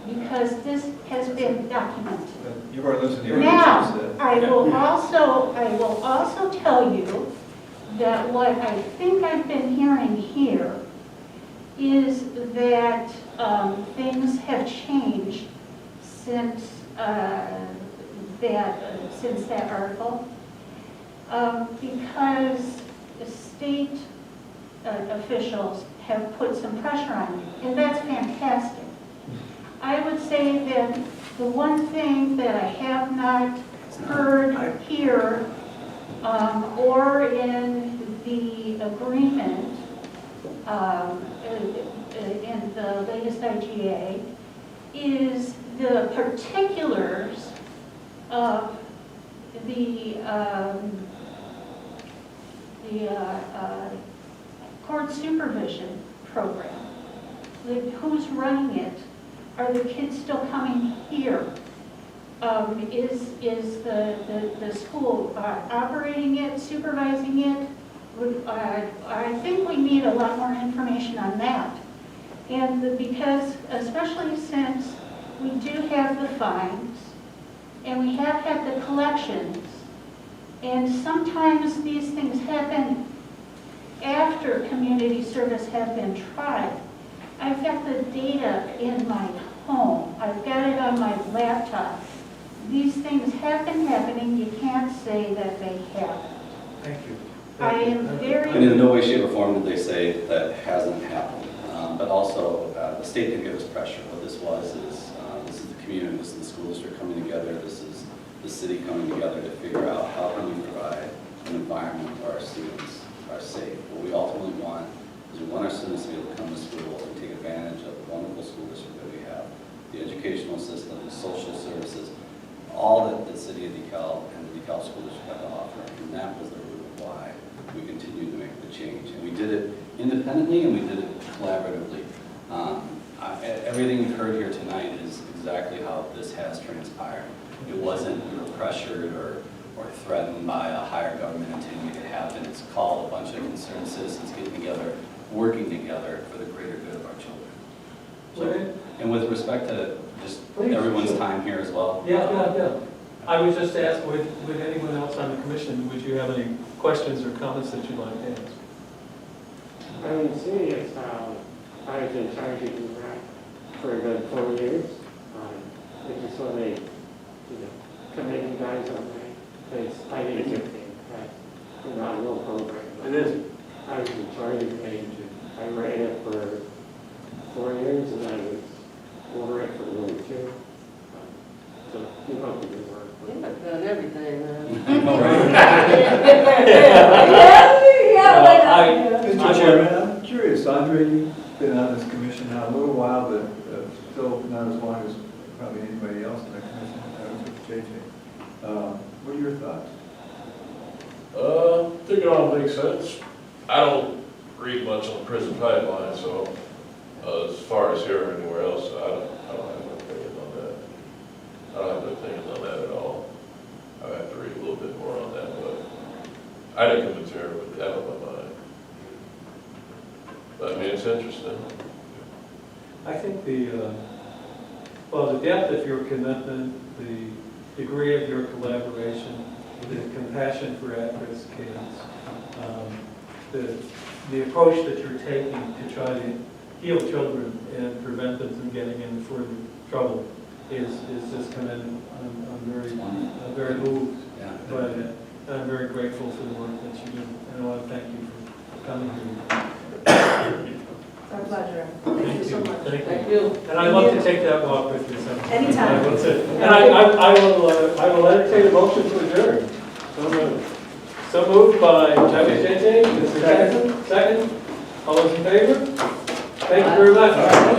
because this has been documented. You've already listened to your Now, answers. I will also tell you that what I think I've been hearing here is that things have changed since that article, because the state officials have put some pressure on you, and that's fantastic. I would say that the one thing that I have not heard here or in the agreement in the latest IGA is the particulars of the court supervision program. Who's running it? Are the kids still coming here? Is the school operating it, supervising it? I think we need a lot more information on that. And because, especially since we do have the fines, and we have had the collections, and sometimes these things happen after community service has been tried. I've got the data in my home. I've got it on my laptop. These things have been happening. You can't say that they haven't. Thank you. I am very... And in no way, shape, or form did they say that hasn't happened. But also, the state didn't give us pressure. What this was is, this is the community, this is the school district coming together, this is the city coming together to figure out how can we provide an environment where our students are safe. What we ultimately want is we want our students to be able to come to school and take advantage of the wonderful school district that we have, the educational system, the social services, all that the city of DeKalb and the DeKalb School District have to offer. And that was the root of why we continued to make the change. And we did it independently and we did it collaboratively. Everything you've heard here tonight is exactly how this has transpired. It wasn't we were pressured or threatened by a higher government entity to make it happen. It's called a bunch of concerned citizens getting together, working together for the greater good of our children. So, and with respect to just everyone's time here as well. Yeah. I would just ask, would anyone else on the commission, would you have any questions or comments that you'd like to ask? I mean, seeing as how I was in charge of the rec for a good 4 years, I just want to, commend you guys on that, because I think it's a phenomenal program. It is. I was in charge of it. I ran it for 4 years, and I was over it for really 2. So keep up the good work. I've done everything, man. Mr. Chairman, I'm curious, Andre, you've been on this commission now a little while, but still not as long as probably anybody else in the commission. I was with JJ. What are your thoughts? I think it all makes sense. I don't read much on the prison pipeline, so as far as here or anywhere else, I don't have an opinion on that. I don't have an opinion on that at all. I have to read a little bit more on that, but I didn't come into here with that on my mind. But I mean, it's interesting. I think the depth of your commitment, the degree of your collaboration, the compassion for at-risk kids, the approach that you're taking to try to heal children and prevent them from getting into further trouble is just commendable. I'm very moved by it. I'm very grateful for the work that you do, and I want to thank you for coming here. It's our pleasure. Thank you so much. Thank you. And I'd love to take that walk with you sometime. Anytime. And I will entertain a motion to adjourn. So moved. So moved by JJ, Mr. Jackson, second. All those in favor? Thank you very much.